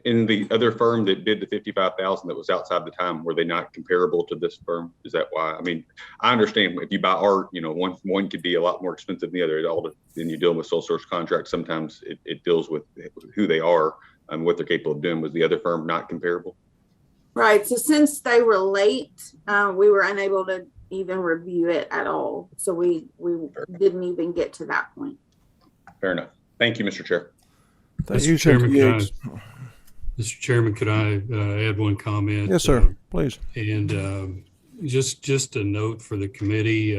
In the other firm that bid the $55,000 that was outside the time, were they not comparable to this firm? Is that why? I mean, I understand if you buy art, one could be a lot more expensive than the other. Then you're dealing with sole source contracts. Sometimes it deals with who they are and what they're capable of doing. Was the other firm not comparable? Right. So since they were late, we were unable to even review it at all. So we didn't even get to that point. Fair enough. Thank you, Mr. Chair. Thank you, Mr. Chairman, could I add one comment? Yes, sir. Please. And just a note for the committee,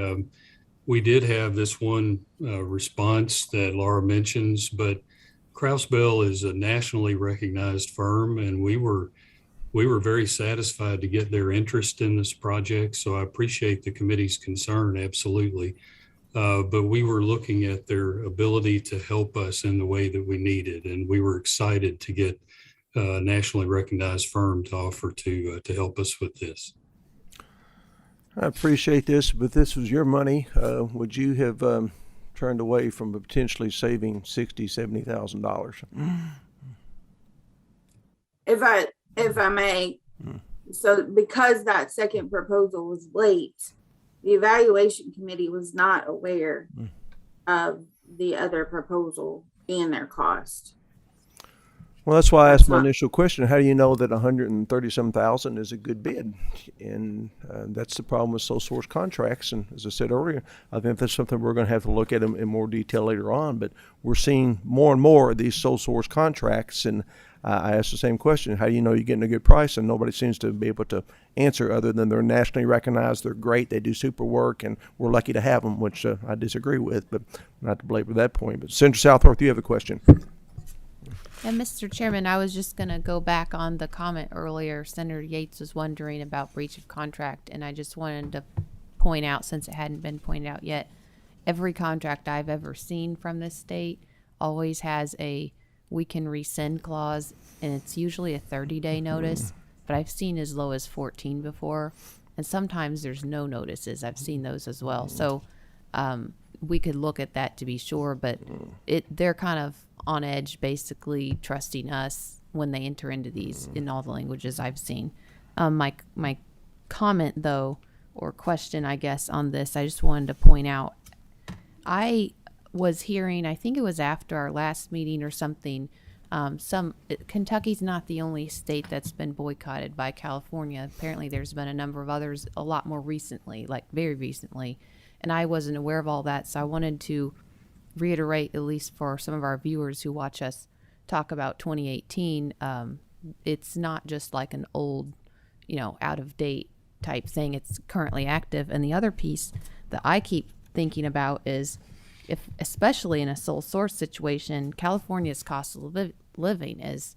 we did have this one response that Laura mentions, but Crossbell is a nationally recognized firm, and we were very satisfied to get their interest in this project. So I appreciate the committee's concern, absolutely. But we were looking at their ability to help us in the way that we needed, and we were excited to get a nationally recognized firm to offer to help us with this. I appreciate this, but this was your money. Would you have turned away from potentially saving $60,000-$70,000? If I may, so because that second proposal was late, the evaluation committee was not aware of the other proposal and their cost. Well, that's why I asked my initial question. How do you know that $137,000 is a good bid? And that's the problem with sole source contracts. And as I said earlier, I think that's something we're going to have to look at in more detail later on. But we're seeing more and more of these sole source contracts. And I asked the same question. How do you know you're getting a good price? And nobody seems to be able to answer other than they're nationally recognized. They're great. They do super work. And we're lucky to have them, which I disagree with, but not to belabor that point. But Senator Southworth, you have a question. And Mr. Chairman, I was just going to go back on the comment earlier. Senator Yates was wondering about breach of contract, and I just wanted to point out, since it hadn't been pointed out yet, every contract I've ever seen from this state always has a we can rescind clause, and it's usually a 30-day notice, but I've seen as low as 14 before, and sometimes there's no notices. I've seen those as well. So we could look at that to be sure, but they're kind of on edge, basically trusting us when they enter into these in all the languages I've seen. My comment, though, or question, I guess, on this, I just wanted to point out, I was hearing, I think it was after our last meeting or something, Kentucky's not the only state that's been boycotted by California. Apparently there's been a number of others a lot more recently, like very recently, and I wasn't aware of all that, so I wanted to reiterate, at least for some of our viewers who watch us talk about 2018, it's not just like an old, out of date type thing. It's currently active. And the other piece that I keep thinking about is, if especially in a sole source situation, California's cost of living is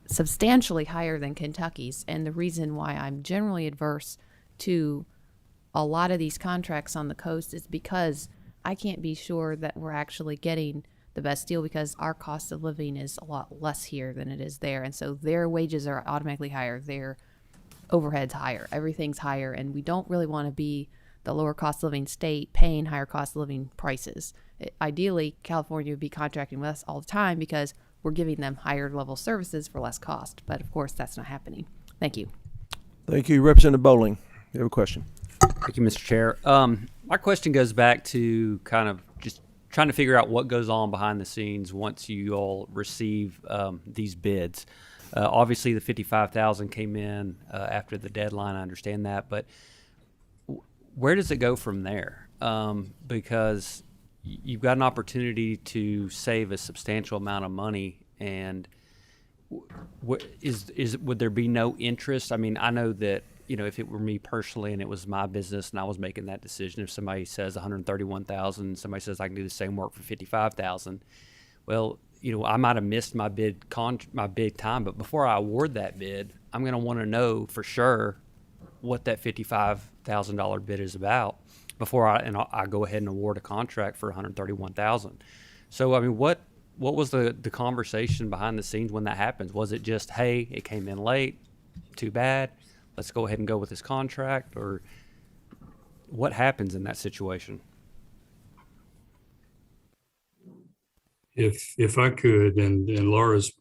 substantially higher than Kentucky's. And the reason why I'm generally adverse to a lot of these contracts on the coast is because I can't be sure that we're actually getting the best deal, because our cost of living is a lot less here than it is there. And so their wages are automatically higher, their overhead's higher, everything's higher, and we don't really want to be the lower cost of living state paying higher cost of living prices. Ideally, California would be contracting with us all the time because we're giving them higher level services for less cost. But of course, that's not happening. Thank you. Thank you. Representative Bowling, you have a question. Thank you, Mr. Chair. My question goes back to kind of just trying to figure out what goes on behind the scenes once you all receive these bids. Obviously, the $55,000 came in after the deadline. I understand that, but where does it go from there? Because you've got an opportunity to save a substantial amount of money, and would there be no interest? I mean, I know that, if it were me personally and it was my business and I was making that decision, if somebody says $131,000, somebody says I can do the same work for $55,000, well, I might have missed my bid time, but before I award that bid, I'm going to want to know for sure what that $55,000 bid is about before I go ahead and award a contract for $131,000. So, I mean, what was the conversation behind the scenes when that happens? Was it just, hey, it came in late, too bad, let's go ahead and go with this contract? Or what happens in that situation? If I could, and Laura's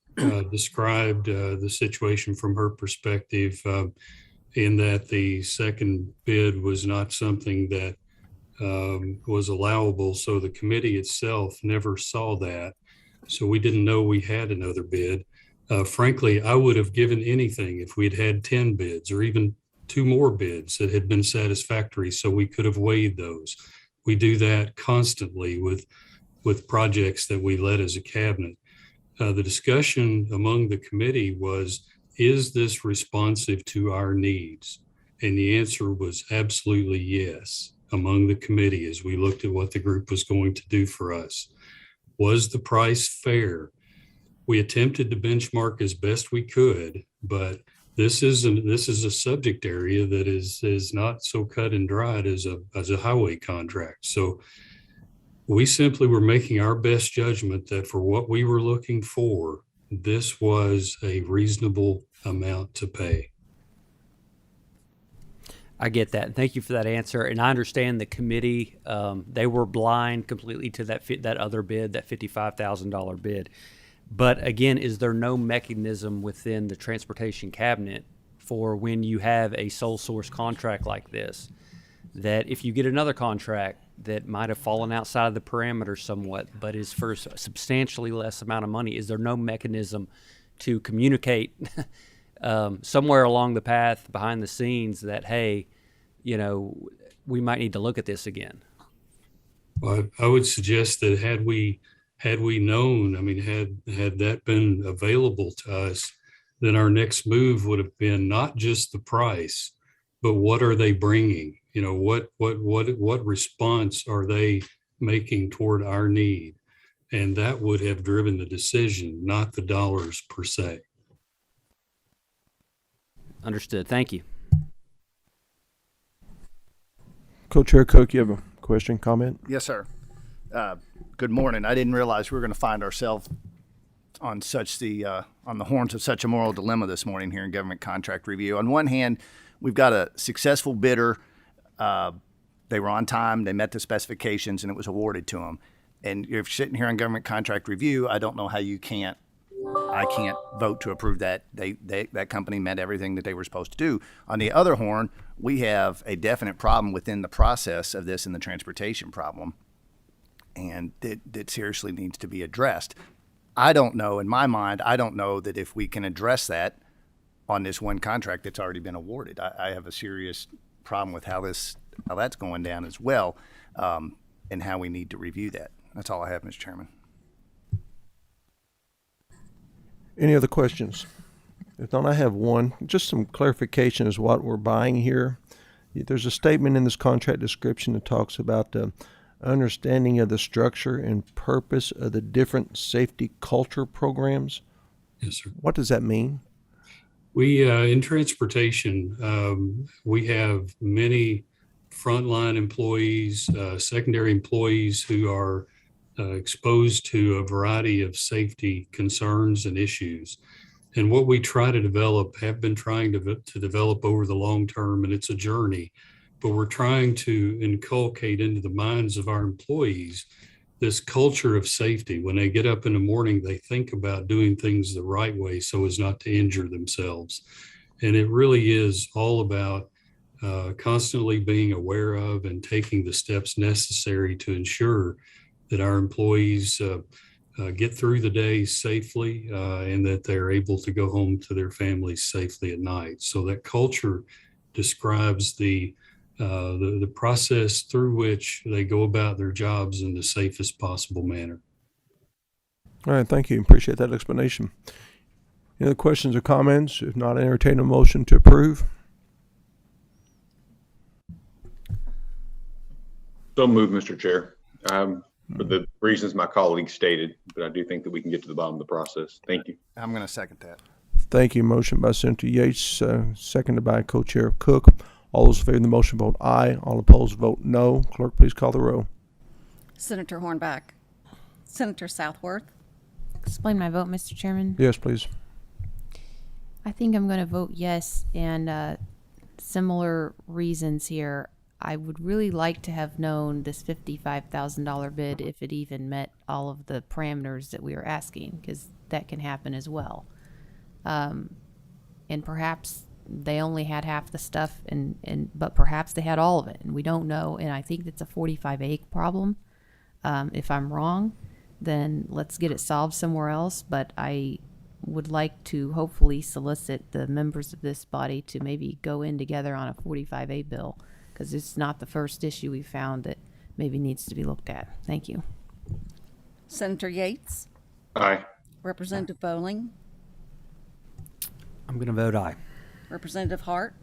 described the situation from her perspective, in that the second bid was not something that was allowable. So the committee itself never saw that. So we didn't know we had another bid. Frankly, I would have given anything if we'd had 10 bids or even 2 more bids that had been satisfactory, so we could have weighed those. We do that constantly with projects that we led as a cabinet. The discussion among the committee was, is this responsive to our needs? And the answer was absolutely yes among the committee as we looked at what the group was going to do for us. Was the price fair? We attempted to benchmark as best we could, but this is a subject area that is not so cut and dried as a highway contract. So we simply were making our best judgment that for what we were looking for, this was a reasonable amount to pay. I get that. Thank you for that answer. And I understand the committee, they were blind completely to that other bid, that $55,000 bid. But again, is there no mechanism within the transportation cabinet for when you have a sole source contract like this, that if you get another contract that might have fallen outside of the parameters somewhat, but is for a substantially less amount of money, is there no mechanism to communicate somewhere along the path behind the scenes that, hey, we might need to look at this again? Well, I would suggest that had we known, had that been available to us, then our next move would have been not just the price, but what are they bringing? What response are they making toward our need? And that would have driven the decision, not the dollars per se. Understood. Thank you. Co-Chair Cook, you have a Question, comment? Yes, sir. Good morning. I didn't realize we were going to find ourselves on on the horns of such a moral dilemma this morning here in government contract review. On one hand, we've got a successful bidder. They were on time. They met the specifications, and it was awarded to them. And if you're sitting here on government contract review, I don't know how I can't vote to approve that. That company met everything that they were supposed to do. On the other horn, we have a definite problem within the process of this in the transportation problem, and that seriously needs to be addressed. I don't know, in my mind, I don't know that if we can address that on this one contract that's already been awarded. I have a serious problem with how that's going down as well, and how we need to review that. That's all I have, Mr. Chairman. Any other questions? If not, I have one. Just some clarification as what we're buying here. There's a statement in this contract description that talks about the understanding of the structure and purpose of the different safety culture programs. Yes, sir. What does that mean? We, in transportation, we have many frontline employees, secondary employees who are exposed to a variety of safety concerns and issues. And what we try to develop, have been trying to develop over the long term, and it's a journey, but we're trying to inculcate into the minds of our employees this culture of safety. When they get up in the morning, they think about doing things the right way so as not to injure themselves. And it really is all about constantly being aware of and taking the steps necessary to ensure that our employees get through the day safely and that they're able to go home to their families safely at night. So that culture describes the process through which they go about their jobs in the safest possible manner. All right, thank you. Appreciate that explanation. Any other questions or comments? If not, entertain a motion to approve. So moved, Mr. Chair. For the reasons my colleague stated, but I do think that we can get to the bottom of the process. Thank you. I'm going to second that. Thank you. Motion by Senator Yates, seconded by Co-Chair Cook. All those in favor of the motion vote aye. All opposed vote no. Clerk, please call the roll. Senator Hornback, Senator Southworth, Explain my vote, Mr. Chairman. Yes, please. I think I'm going to vote yes, and similar reasons here. I would really like to have known this $55,000 bid if it even met all of the parameters that we are asking, because that can happen as well. And perhaps they only had half the stuff, but perhaps they had all of it, and we don't know. And I think it's a 45A problem. If I'm wrong, then let's get it solved somewhere else. But I would like to hopefully solicit the members of this body to maybe go in together on a 45A bill, because it's not the first issue we found that maybe needs to be looked at. Thank you. Senator Yates, Aye. Representative Bowling, I'm going to vote aye. Representative Hart,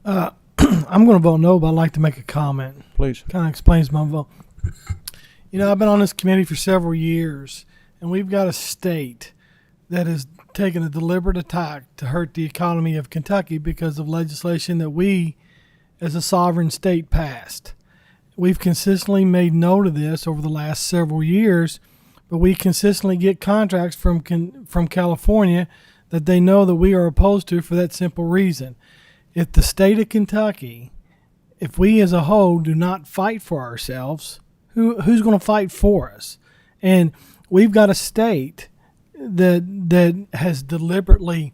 I'm going to vote no, but I'd like to make a comment. Please. Kind of explains my vote. You know, I've been on this committee for several years, and we've got a state that has taken a deliberate attack to hurt the economy of Kentucky because of legislation that we, as a sovereign state, passed. We've consistently made note of this over the last several years, but we consistently get contracts from California that they know that we are opposed to for that simple reason. If the state of Kentucky, if we as a whole do not fight for ourselves, who's going to fight for us? And we've got a state that has deliberately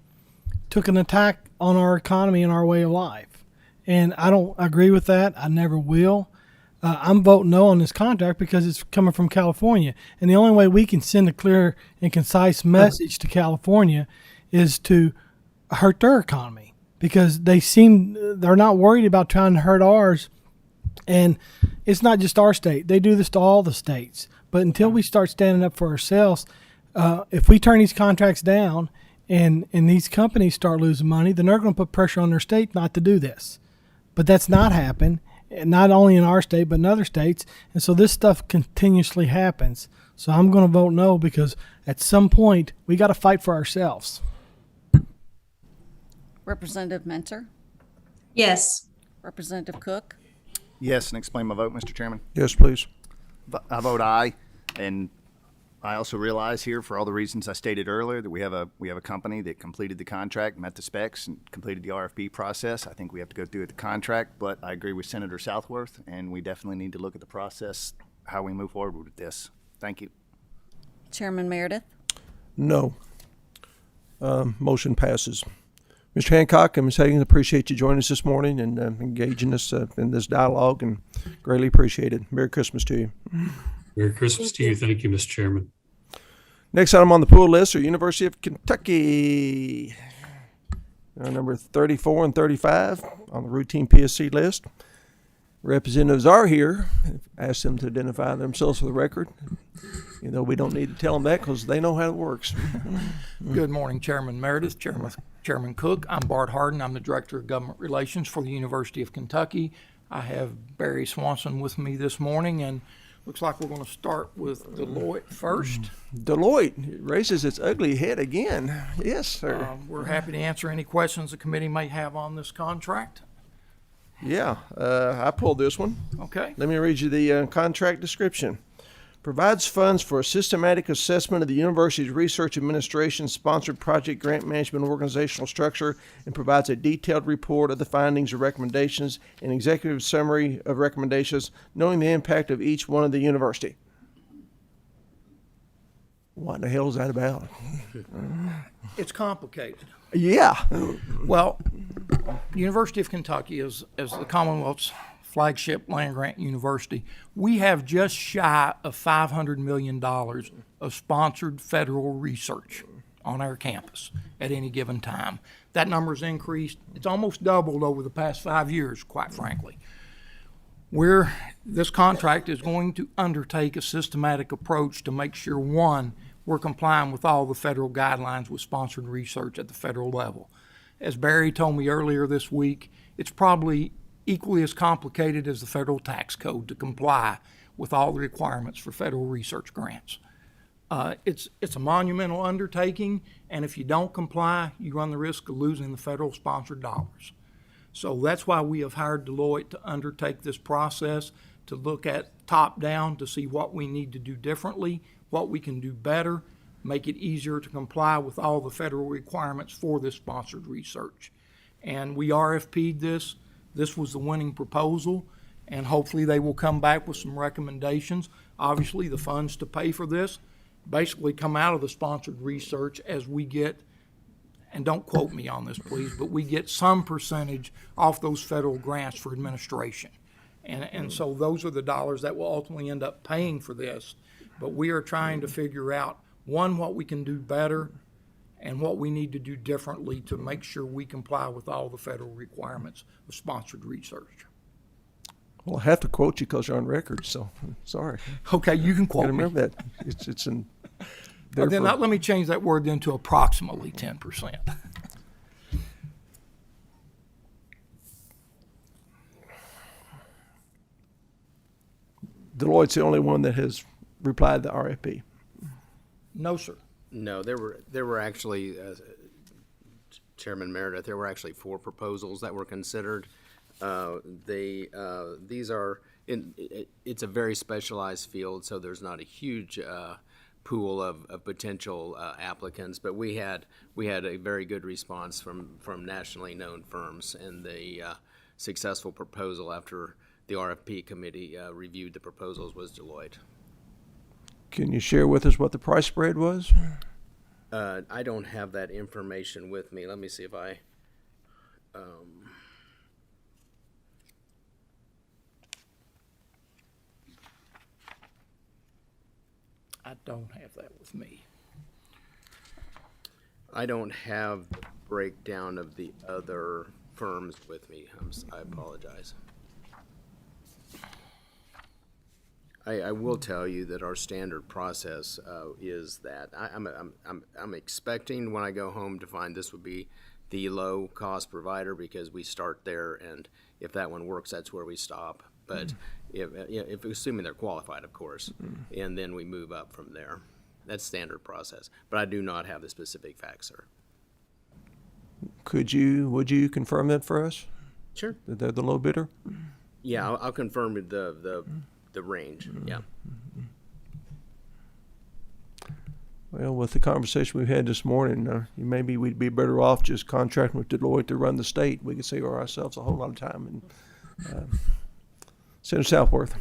took an attack on our economy and our way of life. And I don't agree with that. I never will. I'm voting no on this contract because it's coming from California. And the only way we can send a clear and concise message to California is to hurt their economy, because they're not worried about trying to hurt ours. And it's not just our state. They do this to all the states. But until we start standing up for ourselves, if we turn these contracts down and these companies start losing money, then they're going to put pressure on their state not to do this. But that's not happened, not only in our state, but in other states. And so this stuff continuously happens. So I'm going to vote no, because at some point we got to fight for ourselves. Representative Mentor, Yes. Representative Cook, Yes, and explain my vote, Mr. Chairman. Yes, please. I vote aye, and I also realize here, for all the reasons I stated earlier, that we have a company that completed the contract, met the specs, and completed the RFP process. I think we have to go through with the contract, but I agree with Senator Southworth, and we definitely need to look at the process, how we move forward with this. Thank you. Chairman Meredith, No. Motion passes. Mr. Hancock and Ms. Higgins, appreciate you joining us this morning and engaging us in this dialogue, and greatly appreciate it. Merry Christmas to you. Merry Christmas to you. Thank you, Mr. Chairman. Next item on the pool list are University of Kentucky. Number 34 and 35 on the routine PSC list. Representatives are here. Ask them to identify themselves for the record. You know, we don't need to tell them that because they know how it works. Good morning, Chairman Meredith, Chairman Cook. I'm Bart Harden. I'm the Director of Government Relations for the University of Kentucky. I have Barry Swanson with me this morning, and looks like we're going to start with Deloitte first. Deloitte raises its ugly head again. Yes, sir. We're happy to answer any questions the committee may have on this contract. Yeah, I pulled this one. Okay. Let me read you the contract description. Provides funds for a systematic assessment of the university's research administration sponsored project grant management organizational structure, and provides a detailed report of the findings or recommendations and executive summary of recommendations, knowing the impact of each one of the university. What the hell is that about? It's complicated. Yeah. Well, University of Kentucky is the Commonwealth's flagship land-grant university. We have just shy of $500 million of sponsored federal research on our campus at any given time. That number's increased. It's almost doubled over the past 5 years, quite frankly. This contract is going to undertake a systematic approach to make sure, one, we're complying with all the federal guidelines with sponsored research at the federal level. As Barry told me earlier this week, it's probably equally as complicated as the federal tax code to comply with all the requirements for federal research grants. It's a monumental undertaking, and if you don't comply, you run the risk of losing the federal sponsored dollars. So that's why we have hired Deloitte to undertake this process, to look at top down to see what we need to do differently, what we can do better, make it easier to comply with all the federal requirements for this sponsored research. And we RFP'd this. This was the winning proposal, and hopefully they will come back with some recommendations. Obviously, the funds to pay for this basically come out of the sponsored research as we get, and don't quote me on this, please, but we get some percentage off those federal grants for administration. And so those are the dollars that will ultimately end up paying for this. But we are trying to figure out, one, what we can do better and what we need to do differently to make sure we comply with all the federal requirements of sponsored research. Well, I have to quote you because you're on record, so sorry. Okay, you can quote me. Remember that. It's in But then let me change that word then to approximately 10%. Deloitte's the only one that has replied to the RFP. No, sir. No, there were actually, Chairman Meredith, there were actually 4 proposals that were considered. These are it's a very specialized field, so there's not a huge pool of potential applicants. But we had a very good response from nationally known firms, and the successful proposal after the RFP committee reviewed the proposals was Deloitte. Can you share with us what the price spread was? I don't have that information with me. Let me see if I. I don't have that with me. I don't have the breakdown of the other firms with me. I apologize. I will tell you that our standard process is that I'm expecting when I go home to find this would be the low cost provider, because we start there, and if that one works, that's where we stop. But if assuming they're qualified, of course, and then we move up from there. That's standard process. But I do not have the specific facts, sir. Would you confirm that for us? Sure. That they're the low bidder? Yeah, I'll confirm the range. Yeah. Well, with the conversation we've had this morning, maybe we'd be better off just contracting with Deloitte to run the state. We could save ourselves a whole lot of time. And Senator Southworth.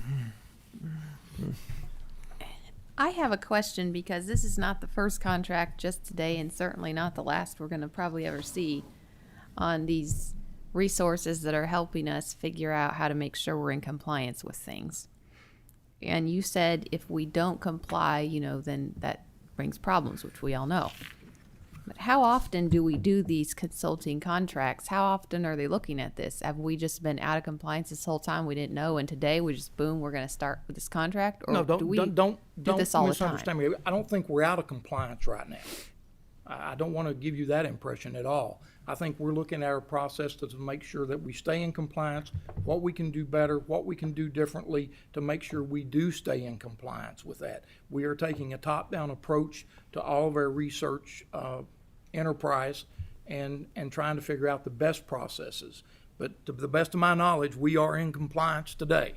I have a question because this is not the first contract just today and certainly not the last we're going to probably ever see on these resources that are helping us figure out how to make sure we're in compliance with things. And you said if we don't comply, then that brings problems, which we all know. But how often do we do these consulting contracts? How often are they looking at this? Have we just been out of compliance this whole time? We didn't know, and today we just boom, we're going to start with this contract? Or No, do we do this all the time? misunderstand me. I don't think we're out of compliance right now. I don't want to give you that impression at all. I think we're looking at our process to make sure that we stay in compliance, what we can do better, what we can do differently to make sure we do stay in compliance with that. We are taking a top-down approach to all of our research enterprise and trying to figure out the best processes. But to the best of my knowledge, we are in compliance today.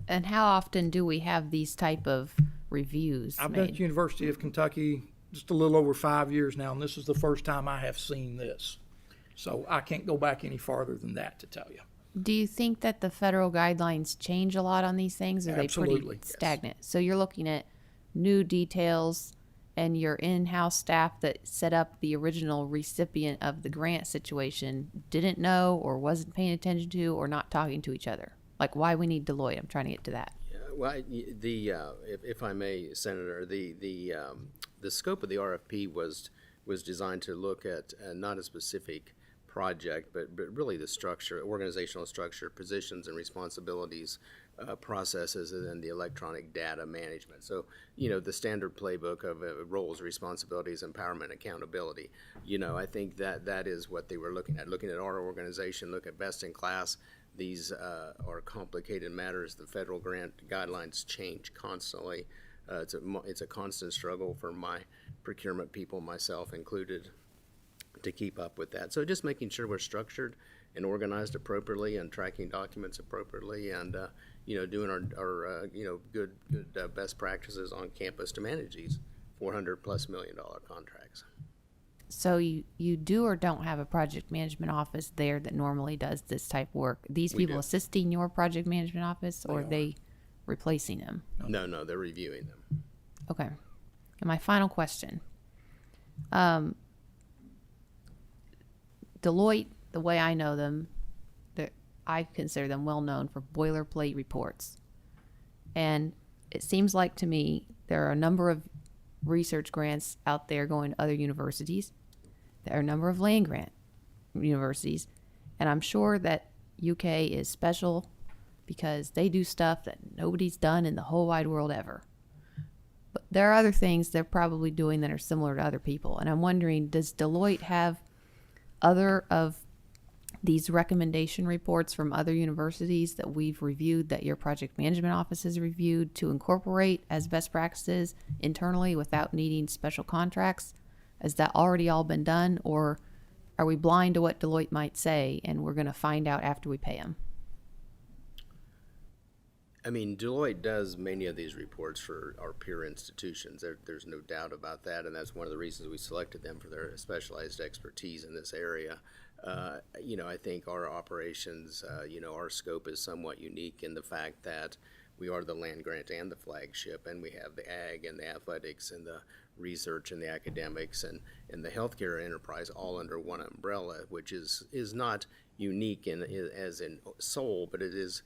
And how often do we have these type of reviews I've been at made? the University of Kentucky just a little over 5 years now, and this is the first time I have seen this. So I can't go back any farther than that to tell you. Do you think that the federal guidelines change a lot on these things? Or are they Absolutely, pretty yes. stagnant? So you're looking at new details and your in-house staff that set up the original recipient of the grant situation didn't know or wasn't paying attention to or not talking to each other. Like why we need Deloitte. I'm trying to get to that. Well, if I may, Senator, the scope of the RFP was designed to look at not a specific project, but really the structure, organizational structure, positions and responsibilities, processes, and then the electronic data management. So, the standard playbook of roles, responsibilities, empowerment, accountability. I think that is what they were looking at our organization, look at best in class. These are complicated matters. The federal grant guidelines change constantly. It's a constant struggle for my procurement people, myself included, to keep up with that. So just making sure we're structured and organized appropriately and tracking documents appropriately and, doing our good best practices on campus to manage these $400+ million contracts. So you do or don't have a project management office there that normally does this type of work? These people assisting your project management office or are they replacing them? No, they're reviewing them. Okay. And my final question. Deloitte, the way I know them, I consider them well known for boilerplate reports. And it seems like to me there are a number of research grants out there going to other universities. There are a number of land grant universities. And I'm sure that UK is special because they do stuff that nobody's done in the whole wide world ever. But there are other things they're probably doing that are similar to other people. And I'm wondering, does Deloitte have other of these recommendation reports from other universities that we've reviewed, that your project management office has reviewed, to incorporate as best practices internally without needing special contracts? Has that already all been done, or are we blind to what Deloitte might say and we're going to find out after we pay them? I mean, Deloitte does many of these reports for our peer institutions. There's no doubt about that, and that's one of the reasons we selected them for their specialized expertise in this area. I think our operations, our scope is somewhat unique in the fact that we are the land grant and the flagship, and we have the ag and the athletics and the research and the academics and the healthcare enterprise all under one umbrella, which is not unique as in soul, but it is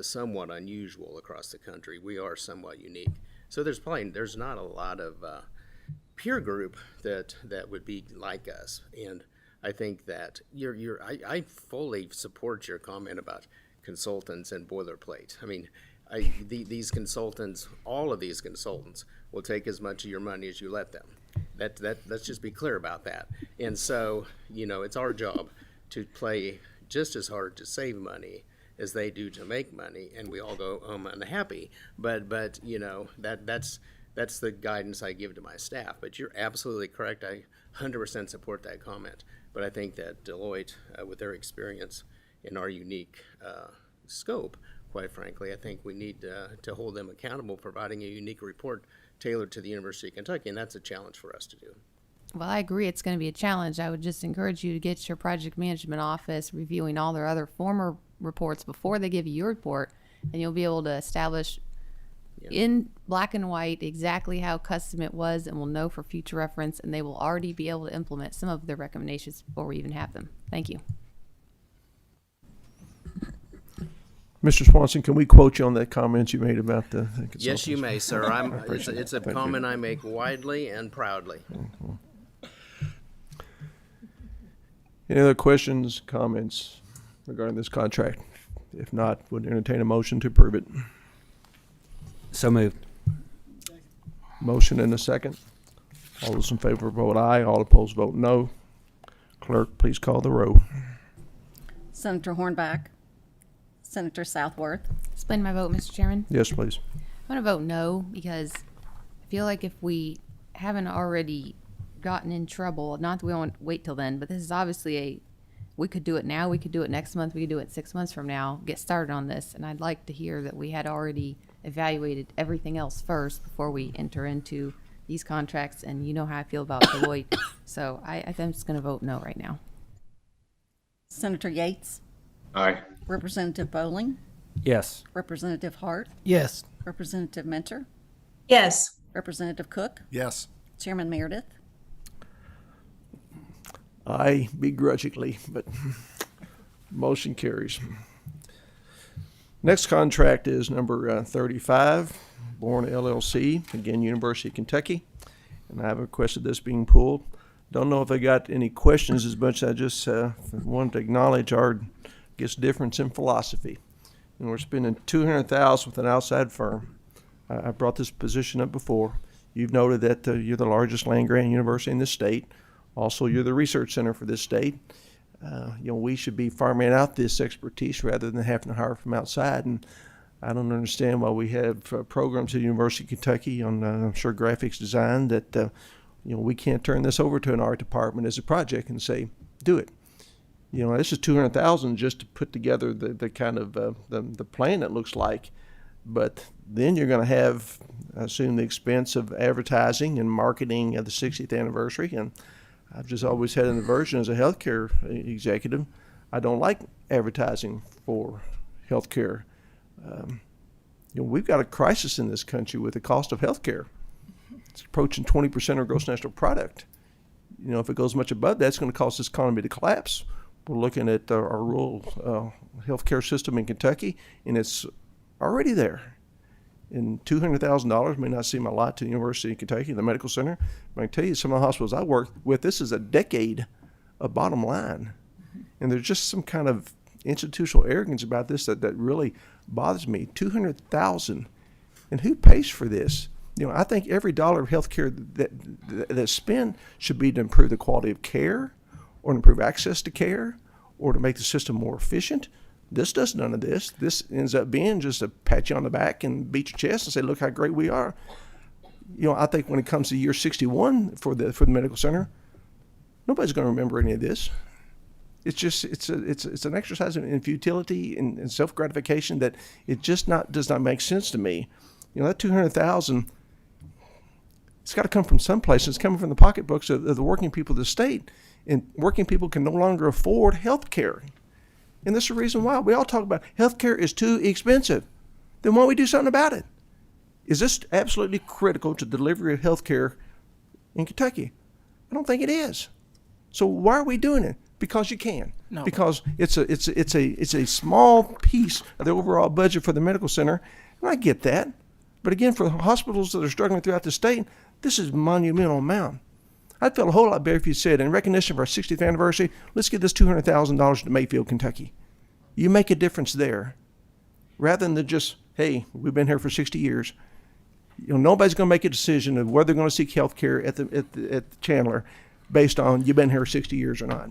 somewhat unusual across the country. We are somewhat unique. So there's not a lot of peer group that would be like us. And I think that I fully support your comment about consultants and boilerplate. I mean, these consultants, all of these consultants, will take as much of your money as you let them. Let's just be clear about that. And so, it's our job to play just as hard to save money as they do to make money, and we all go home unhappy. But that's the guidance I give to my staff. But you're absolutely correct. I 100% support that comment. But I think that Deloitte, with their experience in our unique scope, quite frankly, I think we need to hold them accountable, providing a unique report tailored to the University of Kentucky, and that's a challenge for us to do. Well, I agree it's going to be a challenge. I would just encourage you to get your project management office reviewing all their other former reports before they give you your report, and you'll be able to establish in black and white exactly how custom it was, and we'll know for future reference, and they will already be able to implement some of their recommendations before we even have them. Thank you. Mr. Swanson, can we quote you on that comment you made about the consultants? Yes, you may, sir. It's a Thank comment you. I make widely and proudly. Any other questions, comments regarding this contract? If not, would entertain a motion to approve it. So moved. Motion and a second. All those in favor vote aye. All opposed vote no. Clerk, please call the roll. Senator Hornback, Senator Southworth, Explain my vote, Mr. Chairman. Yes, please. I'm going to vote no because I feel like if we haven't already gotten in trouble, not that we won't wait till then, but this is obviously we could do it now, we could do it next month, we could do it 6 months from now, get started on this. And I'd like to hear that we had already evaluated everything else first before we enter into these contracts. And you know how I feel about Deloitte. So I'm just going to vote no right now. Senator Yates, Aye. Representative Bowling, Yes. Representative Hart, Yes. Representative Mentor, Yes. Representative Cook, Yes. Chairman Meredith. Aye, begrudgingly, but motion carries. Next contract is number 35, Bourne LLC, again, University of Kentucky. And I've requested this being pulled. Don't know if I got any questions as much as I just wanted to acknowledge our, difference in philosophy. And we're spending $200,000 with an outside firm. I brought this position up before. You've noted that you're the largest land-grant university in this state. Also, you're the research center for this state. We should be farming out this expertise rather than having to hire from outside. And I don't understand why we have programs at the University of Kentucky on, I'm sure, graphics design that, we can't turn this over to an art department as a project and say, do it. This is $200,000 just to put together the kind of the plan it looks like. But then you're going to have, I assume, the expense of advertising and marketing of the 60th anniversary. And I've just always had an aversion as a healthcare executive. I don't like advertising for healthcare. We've got a crisis in this country with the cost of healthcare. It's approaching 20% of gross national product. If it goes much above that, it's going to cause this economy to collapse. We're looking at our rural healthcare system in Kentucky, and it's already there. And $200,000 may not seem a lot to the University of Kentucky, the medical center. But I can tell you, some of the hospitals I work with, this is a decade of bottom line. And there's just some kind of institutional arrogance about this that really bothers me. $200,000, and who pays for this? I think every dollar of healthcare that's spent should be to improve the quality of care, or to improve access to care, or to make the system more efficient. This does none of this. This ends up being just a pat you on the back and beat your chest and say, look how great we are. I think when it comes to year 61 for the medical center, nobody's going to remember any of this. It's just it's an exercise in futility and self-gratification that it just does not make sense to me. That $200,000, it's got to come from someplace. It's coming from the pocketbooks of the working people of the state, and working people can no longer afford health care. And this is the reason why. We all talk about health care is too expensive. Then why don't we do something about it? Is this absolutely critical to delivery of health care in Kentucky? I don't think it is. So why are we doing it? Because you can. No. Because it's a small piece of the overall budget for the medical center, and I get that. But again, for hospitals that are struggling throughout the state, this is a monumental amount. I'd feel a whole lot better if you said, in recognition of our 60th anniversary, let's give this $200,000 to Mayfield, Kentucky. You make a difference there, rather than just, hey, we've been here for 60 years. Nobody's going to make a decision of whether they're going to seek health care at Chandler based on you've been here 60 years or not.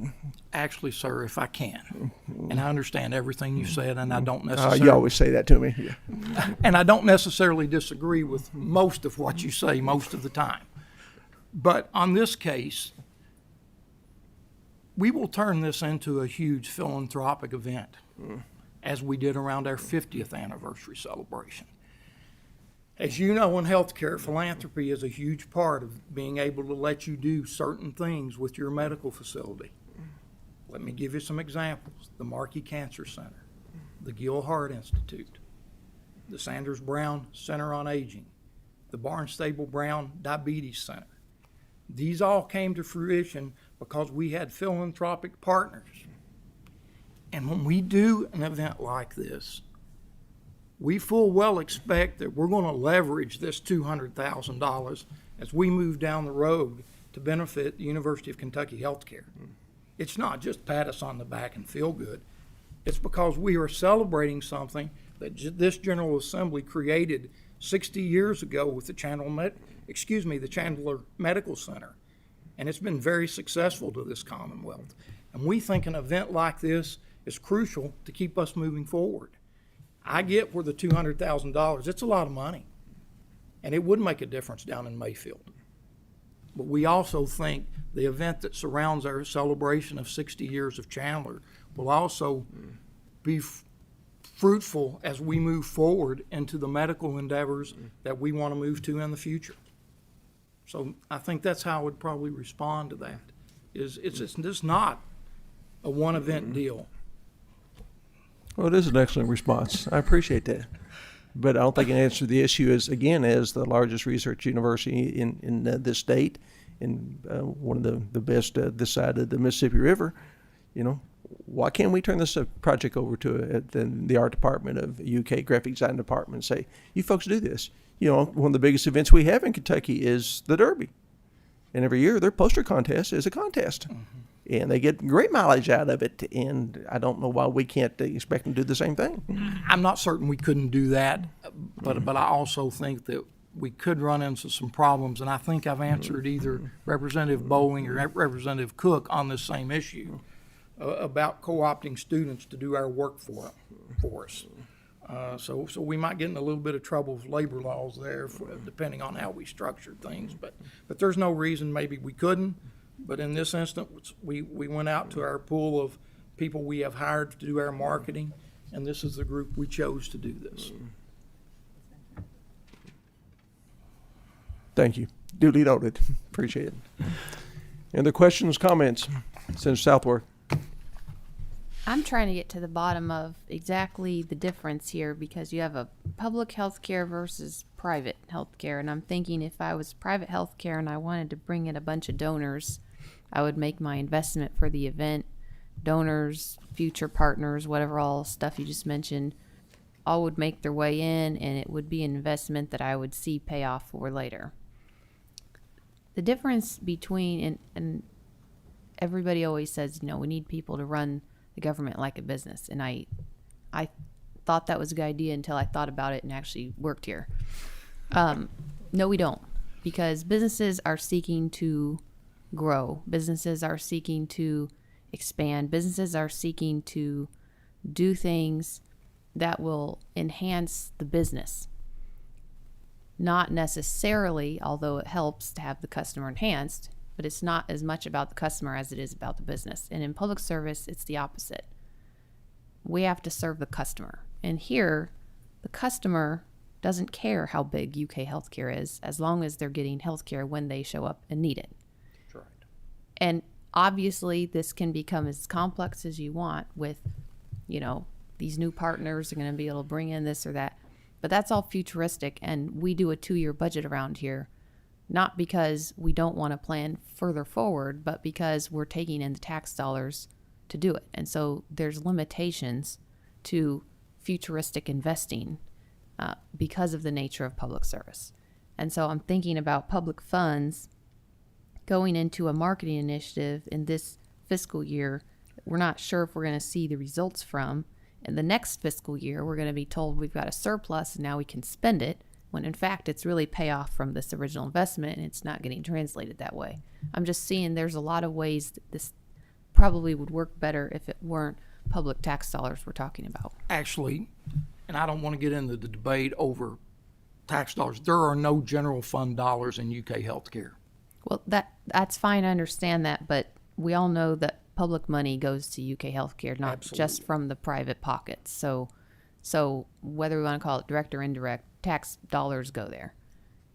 Actually, sir, if I can, and I understand everything you said, and I don't necessarily... You always say that to me. Yeah. And I don't necessarily disagree with most of what you say most of the time. But on this case, we will turn this into a huge philanthropic event. as we did around our 50th anniversary celebration. As you know, in healthcare, philanthropy is a huge part of being able to let you do certain things with your medical facility. Let me give you some examples. The Markey Cancer Center, the Gill Heart Institute, the Sanders Brown Center on Aging, the Barnstable Brown Diabetes Center. These all came to fruition because we had philanthropic partners. And when we do an event like this, we full well expect that we're going to leverage this $200,000 as we move down the road to benefit the University of Kentucky Healthcare. It's not just pat us on the back and feel good. It's because we are celebrating something that this General Assembly created 60 years ago with the Chandler Medical Center. And it's been very successful to this Commonwealth. And we think an event like this is crucial to keep us moving forward. I get where the $200,000, it's a lot of money. And it would make a difference down in Mayfield. But we also think the event that surrounds our celebration of 60 years of Chandler will also be fruitful as we move forward into the medical endeavors that we want to move to in the future. So I think that's how I would probably respond to that. It's just not a one event deal. Well, it is an excellent response. I appreciate that. But I don't think it answers the issue is, again, as the largest research university in this state and one of the best this side of the Mississippi River, you know, why can't we turn this project over to the art department of UK graphic design department and say, you folks do this? You know, one of the biggest events we have in Kentucky is the Derby. And every year their poster contest is a contest. Mm-hmm. And they get great mileage out of it. And I don't know why we can't expect them to do the same thing. I'm not certain we couldn't do that, but I also think that we could run into some problems. And I think I've answered either Representative Bowling or Representative Cook on this same issue about co-opting students to do our work for us. So we might get in a little bit of trouble with labor laws there, depending on how we structured things. But there's no reason maybe we couldn't. But in this instance, we went out to our pool of people we have hired to do our marketing, and this is the group we chose to do this. Thank you. Duly noted. Appreciate it. Any other questions, comments? Senator Southworth. I'm trying to get to the bottom of exactly the difference here because you have a public health care versus private health care. And I'm thinking if I was private health care and I wanted to bring in a bunch of donors, I would make my investment for the event, donors, future partners, whatever all stuff you just mentioned, all would make their way in and it would be an investment that I would see pay off for later. The difference between, and everybody always says, you know, we need people to run the government like a business. And I thought that was a good idea until I thought about it and actually worked here. No, we don't, because businesses are seeking to grow. Businesses are seeking to expand. Businesses are seeking to do things that will enhance the business. Not necessarily, although it helps to have the customer enhanced, but it's not as much about the customer as it is about the business. And in public service, it's the opposite. We have to serve the customer. And here, the customer doesn't care how big UK healthcare is as long as they're getting healthcare when they show up and need it. That's right. And obviously, this can become as complex as you want with, you know, these new partners are going to be able to bring in this or that. But that's all futuristic, and we do a 2-year budget around here, not because we don't want to plan further forward, but because we're taking in the tax dollars to do it. And so there's limitations to futuristic investing because of the nature of public service. And so I'm thinking about public funds going into a marketing initiative in this fiscal year. We're not sure if we're going to see the results from. In the next fiscal year, we're going to be told we've got a surplus and now we can spend it, when in fact it's really payoff from this original investment and it's not getting translated that way. I'm just seeing there's a lot of ways that this probably would work better if it weren't public tax dollars we're talking about. Actually, and I don't want to get into the debate over tax dollars, there are no general fund dollars in UK healthcare. Well, that's fine, I understand that, but we all know that public money goes to UK healthcare, not just from the private pockets. So whether we want to call it direct or indirect, tax dollars go there.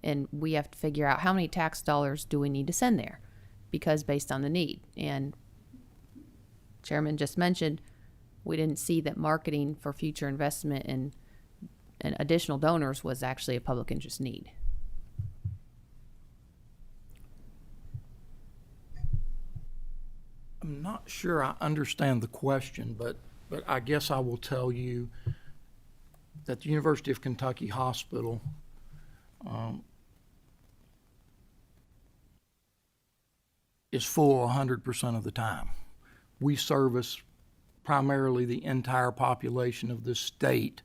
And we have to figure out how many tax dollars do we need to send there, because based on the need. And Chairman just mentioned, we didn't see that marketing for future investment and additional donors was actually a public interest need. I'm not sure I understand the question, but I guess I will tell you that the University of Kentucky Hospital is full 100% of the time. We service primarily the entire population of this state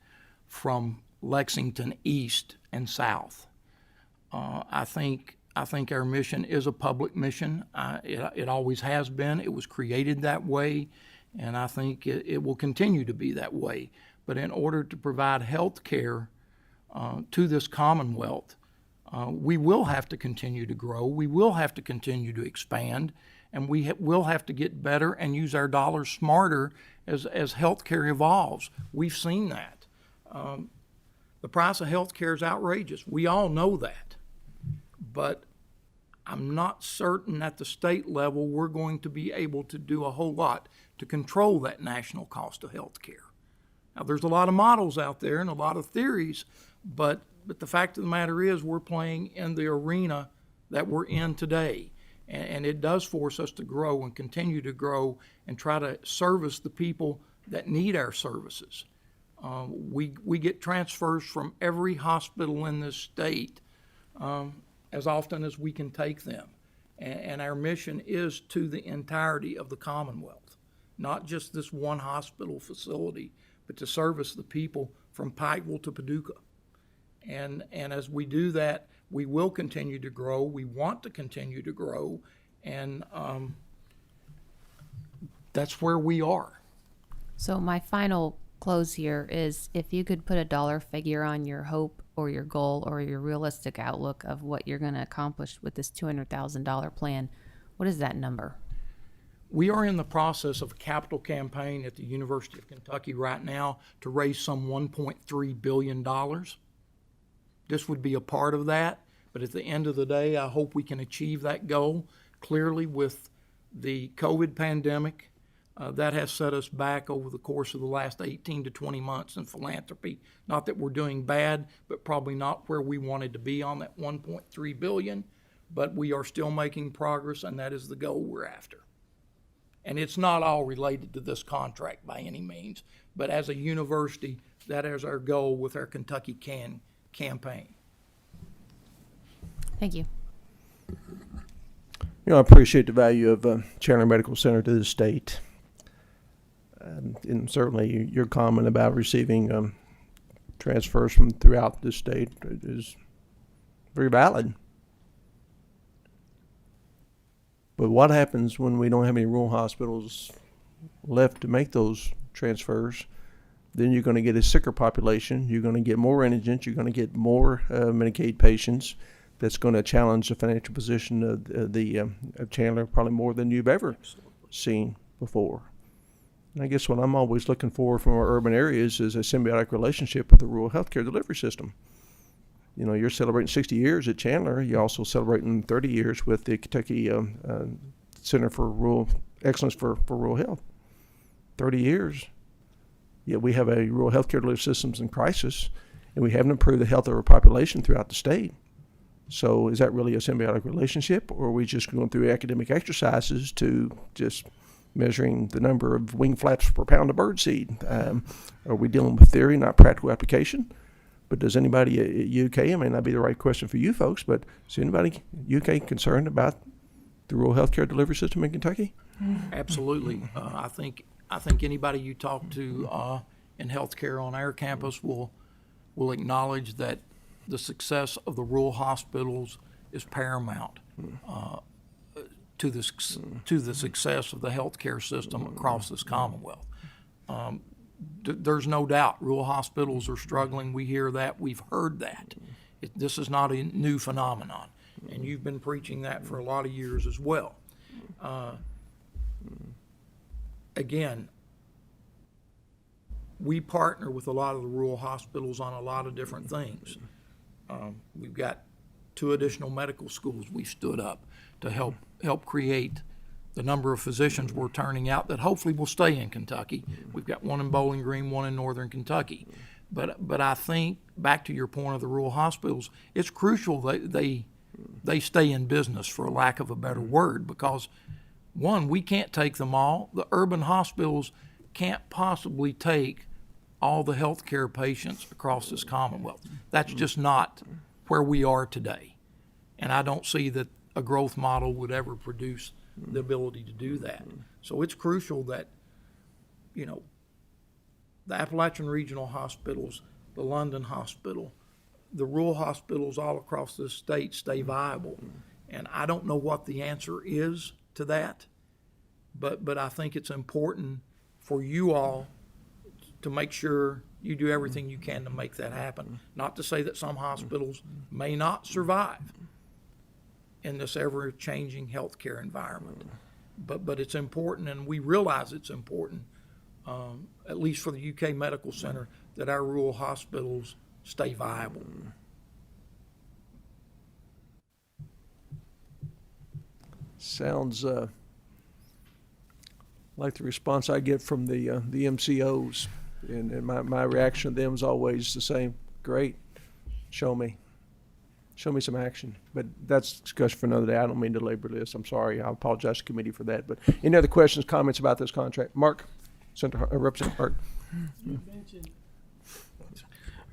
from Lexington east and south. I think our mission is a public mission. It always has been. It was created that way, and I think it will continue to be that way. But in order to provide health care to this Commonwealth, we will have to continue to grow. We will have to continue to expand, and we will have to get better and use our dollars smarter as health care evolves. We've seen that. The price of health care is outrageous. We all know that. But I'm not certain at the state level we're going to be able to do a whole lot to control that national cost of health care. Now, there's a lot of models out there and a lot of theories, but the fact of the matter is we're playing in the arena that we're in today. And it does force us to grow and continue to grow and try to service the people that need our services. We get transfers from every hospital in this state as often as we can take them. And our mission is to the entirety of the Commonwealth, not just this one hospital facility, but to service the people from Pikeville to Paducah. And as we do that, we will continue to grow. We want to continue to grow. And that's where we are. So my final close here is, if you could put a dollar figure on your hope or your goal or your realistic outlook of what you're going to accomplish with this $200,000 plan, what is that number? We are in the process of a capital campaign at the University of Kentucky right now to raise some $1.3 billion. This would be a part of that, but at the end of the day, I hope we can achieve that goal. Clearly, with the COVID pandemic, that has set us back over the course of the last 18 to 20 months in philanthropy. Not that we're doing bad, but probably not where we wanted to be on that $1.3 billion, but we are still making progress, and that is the goal we're after. And it's not all related to this contract by any means, but as a university, that is our goal with our Kentucky Can campaign. Thank you. You know, I appreciate the value of Chandler Medical Center to the state. And certainly your comment about receiving transfers from throughout the state is very valid. But what happens when we don't have any rural hospitals left to make those transfers? Then you're going to get a sicker population. You're going to get more indigent. You're going to get more Medicaid patients. That's going to challenge the financial position of Chandler probably more than you've ever seen before. And I guess what I'm always looking for from our urban areas is a symbiotic relationship with the rural healthcare delivery system. You know, you're celebrating 60 years at Chandler. You're also celebrating 30 years with the Kentucky Center for Rural Excellence for Rural Health. 30 years. Yet we have a rural healthcare delivery systems in crisis, and we haven't improved the health of our population throughout the state. So is that really a symbiotic relationship, or are we just going through academic exercises to just measuring the number of wing flaps per pound of birdseed? Are we dealing with theory, not practical application? But does anybody at UK, it may not be the right question for you folks, but is anybody UK concerned about the rural healthcare delivery system in Kentucky? Absolutely. I think anybody you talk to in healthcare on our campus will acknowledge that the success of the rural hospitals is paramount to the success of the healthcare system across this Commonwealth. There's no doubt rural hospitals are struggling. We hear that. We've heard that. This is not a new phenomenon, and you've been preaching that for a lot of years as well. again, we partner with a lot of the rural hospitals on a lot of different things. We've got 2 additional medical schools we stood up to help create the number of physicians we're turning out that hopefully will stay in Kentucky. We've got 1 in Bowling Green, 1 in Northern Kentucky. But I think, back to your point of the rural hospitals, it's crucial they stay in business, for lack of a better word, because, one, we can't take them all. The urban hospitals can't possibly take all the healthcare patients across this Commonwealth. That's just not where we are today. And I don't see that a growth model would ever produce the ability to do that. So it's crucial that, you know, the Appalachian Regional Hospitals, the London Hospital, the rural hospitals all across the state stay viable. And I don't know what the answer is to that, but I think it's important for you all to make sure you do everything you can to make that happen. Not to say that some hospitals may not survive in this ever-changing healthcare environment, but it's important, and we realize it's important, at least for the UK Medical Center, that our rural hospitals stay viable. Sounds like the response I get from the MCOs, and my reaction to them is always the same. Great, show me some action. But that's discussion for another day. I don't mean to labor this. I'm sorry. I apologize to the committee for that. But any other questions, comments about this contract? Mark, Representative Hart.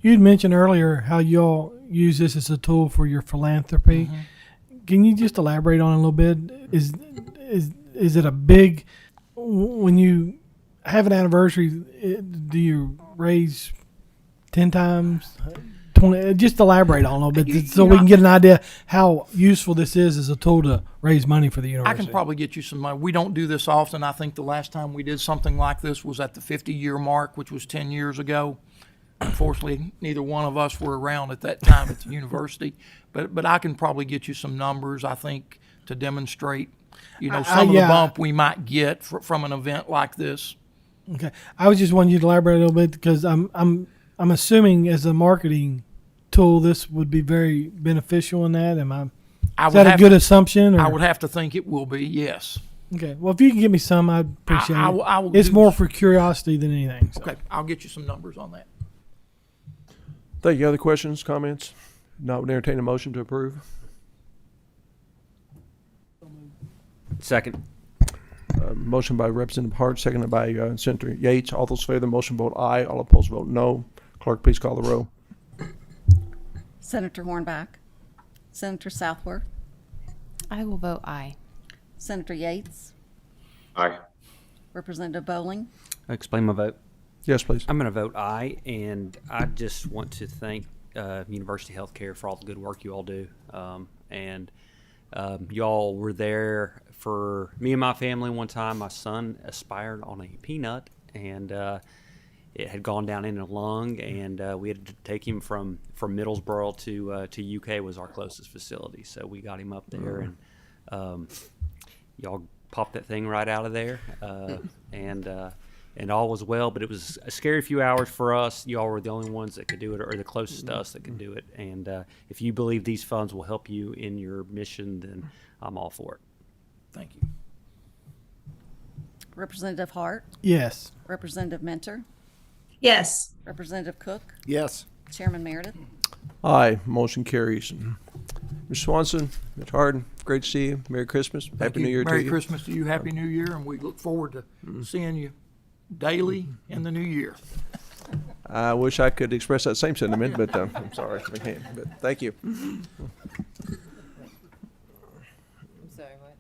You'd mentioned earlier how y'all use this as a tool for your philanthropy. Can you just elaborate on it a little bit? Is it a big, when you have an anniversary, do you raise 10 times, 20? Just elaborate on it a little bit so we can get an idea how useful this is as a tool to raise money for the university. I can probably get you some money. We don't do this often. I think the last time we did something like this was at the 50-year mark, which was 10 years ago. Unfortunately, neither one of us were around at that time at the university, but I can probably get you some numbers, I think, to demonstrate, you know, some of the bump we might get from an event like this. Okay, I was just wanting you to elaborate a little bit, because I'm assuming as a marketing tool this would be very beneficial in that. Is that a good assumption? Or? I would have to think it will be, yes. Okay, well, if you can give me some, I'd appreciate it. It's more for curiosity than anything. So. Okay, I'll get you some numbers on that. Thank you. Other questions, comments? Not would entertain a motion to approve. Second. Motion by Representative Hart, seconded by Senator Yates. All those in favor of the motion vote aye. All opposed vote no. Clerk, please call the roll. Senator Hornback, Senator Southworth, I will vote aye. Senator Yates, Aye. Representative Bowling, Explain my vote. Yes, please. I'm going to vote aye, and I just want to thank University Healthcare for all the good work you all do. Y'all were there for me and my family one time. My son aspired on a peanut, and it had gone down in a lung, and we had to take him from Middlesboro to UK was our closest facility. So we got him up there, and y'all popped that thing right out of there, and all was well. But it was a scary few hours for us. Y'all were the only ones that could do it, or the closest to us that could do it. And if you believe these funds will help you in your mission, then I'm all for it. Thank you. Representative Hart, Yes. Representative Mentor, Yes. Representative Cook, Yes. Chairman Meredith. Aye. Motion carries. Ms. Swanson, Ms. Harden, great to see you. Merry Christmas. Happy New Year to you. Merry Christmas to you. Happy New Year, and we look forward to seeing you daily in the new year. I wish I could express that same sentiment, but I'm sorry, I can't. But thank you. I'm sorry, what?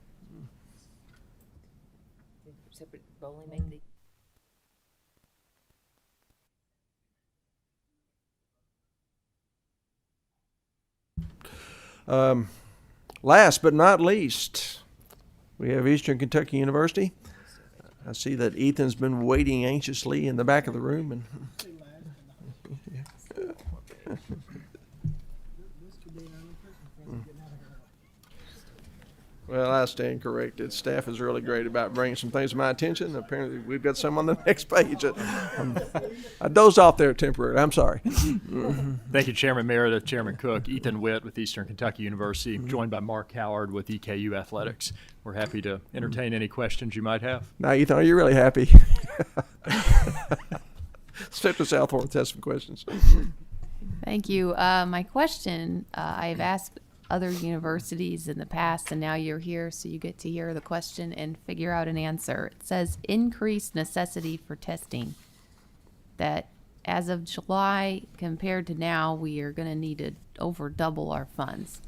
Separate bowling make the Last but not least, we have Eastern Kentucky University. I see that Ethan's been waiting anxiously in the back of the room. And Well, I stand corrected. Staff is really great about bringing some things to my attention. Apparently, we've got some on the next page. I dozed off there temporarily. I'm sorry. Thank you, Chairman Meredith, Chairman Cook. Ethan Witt with Eastern Kentucky University, joined by Mark Howard with EKU Athletics. We're happy to entertain any questions you might have. Now, Ethan, are you really happy? Stick to Southworth has some questions. Thank you. My question, I've asked other universities in the past, and now you're here, so you get to hear the question and figure out an answer. It says increased necessity for testing. That as of July compared to now, we are going to need to over double our funds.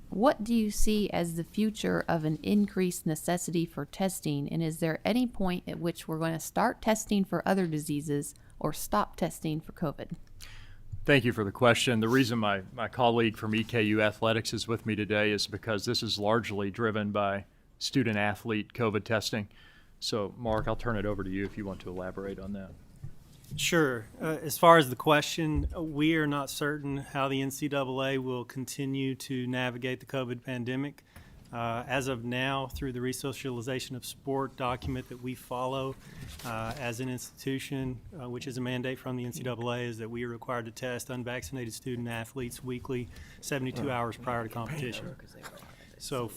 What do you see as the future of an increased necessity for testing? And is there any point at which we're going to start testing for other diseases or stop testing for COVID? Thank you for the question. The reason my colleague from EKU Athletics is with me today is because this is largely driven by student athlete COVID testing. So, Mark, I'll turn it over to you if you want to elaborate on that. Sure. As far as the question, we are not certain how the NCAA will continue to navigate the COVID pandemic. As of now, through the resocialization of sport document that we follow as an institution, which is a mandate from the NCAA, is that we are required to test unvaccinated student athletes weekly, 72 hours prior to competition. So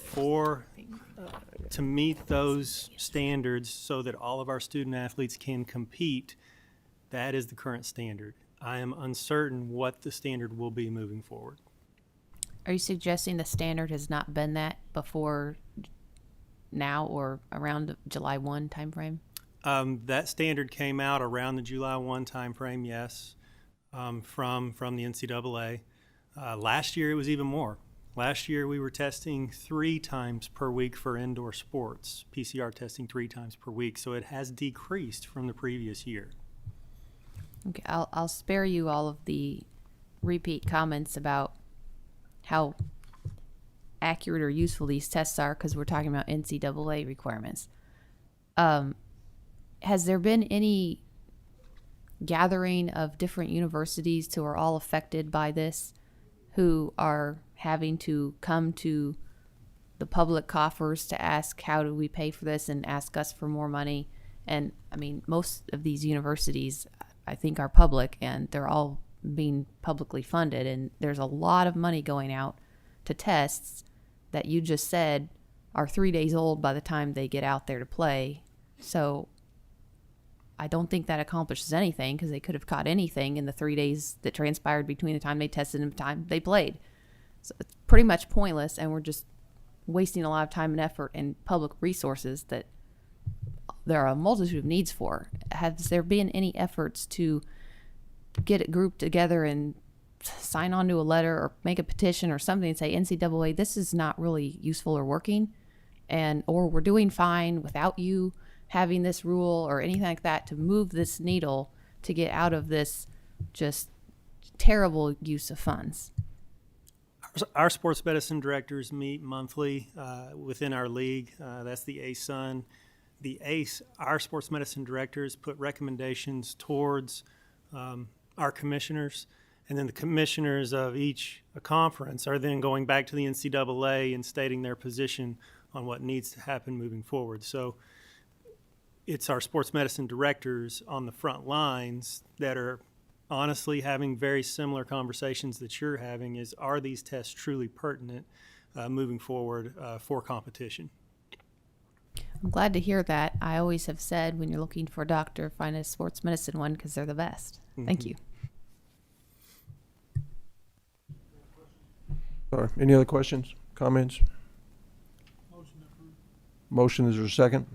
to meet those standards so that all of our student athletes can compete, that is the current standard. I am uncertain what the standard will be moving forward. Are you suggesting the standard has not been that before now or around the July 1 timeframe? That standard came out around the July 1 timeframe, yes, from the NCAA. Last year it was even more. Last year we were testing 3 times per week for indoor sports, PCR testing 3 times per week, so it has decreased from the previous year. Okay, I'll spare you all of the repeat comments about how accurate or useful these tests are because we're talking about NCAA requirements. Has there been any gathering of different universities who are all affected by this, who are having to come to the public coffers to ask how do we pay for this and ask us for more money? And I mean, most of these universities I think are public and they're all being publicly funded, and there's a lot of money going out to tests that you just said are 3 days old by the time they get out there to play. So I don't think that accomplishes anything because they could have caught anything in the 3 days that transpired between the time they tested and the time they played. So it's pretty much pointless, and we're just wasting a lot of time and effort and public resources that there are a multitude of needs for. Has there been any efforts to get a group together and sign on to a letter or make a petition or something and say, NCAA, this is not really useful or working, or we're doing fine without you having this rule or anything like that, to move this needle to get out of this just terrible use of funds? Our sports medicine directors meet monthly within our league. That's the ASUN. The ACE, our sports medicine directors, put recommendations towards our commissioners, and then the commissioners of each conference are then going back to the NCAA and stating their position on what needs to happen moving forward. So it's our sports medicine directors on the front lines that are honestly having very similar conversations that you're having, is are these tests truly pertinent moving forward for competition? I'm glad to hear that. I always have said when you're looking for a doctor, find a sports medicine one because they're the best. Thank you. Sorry. Any other questions, comments? Motion, is there a second?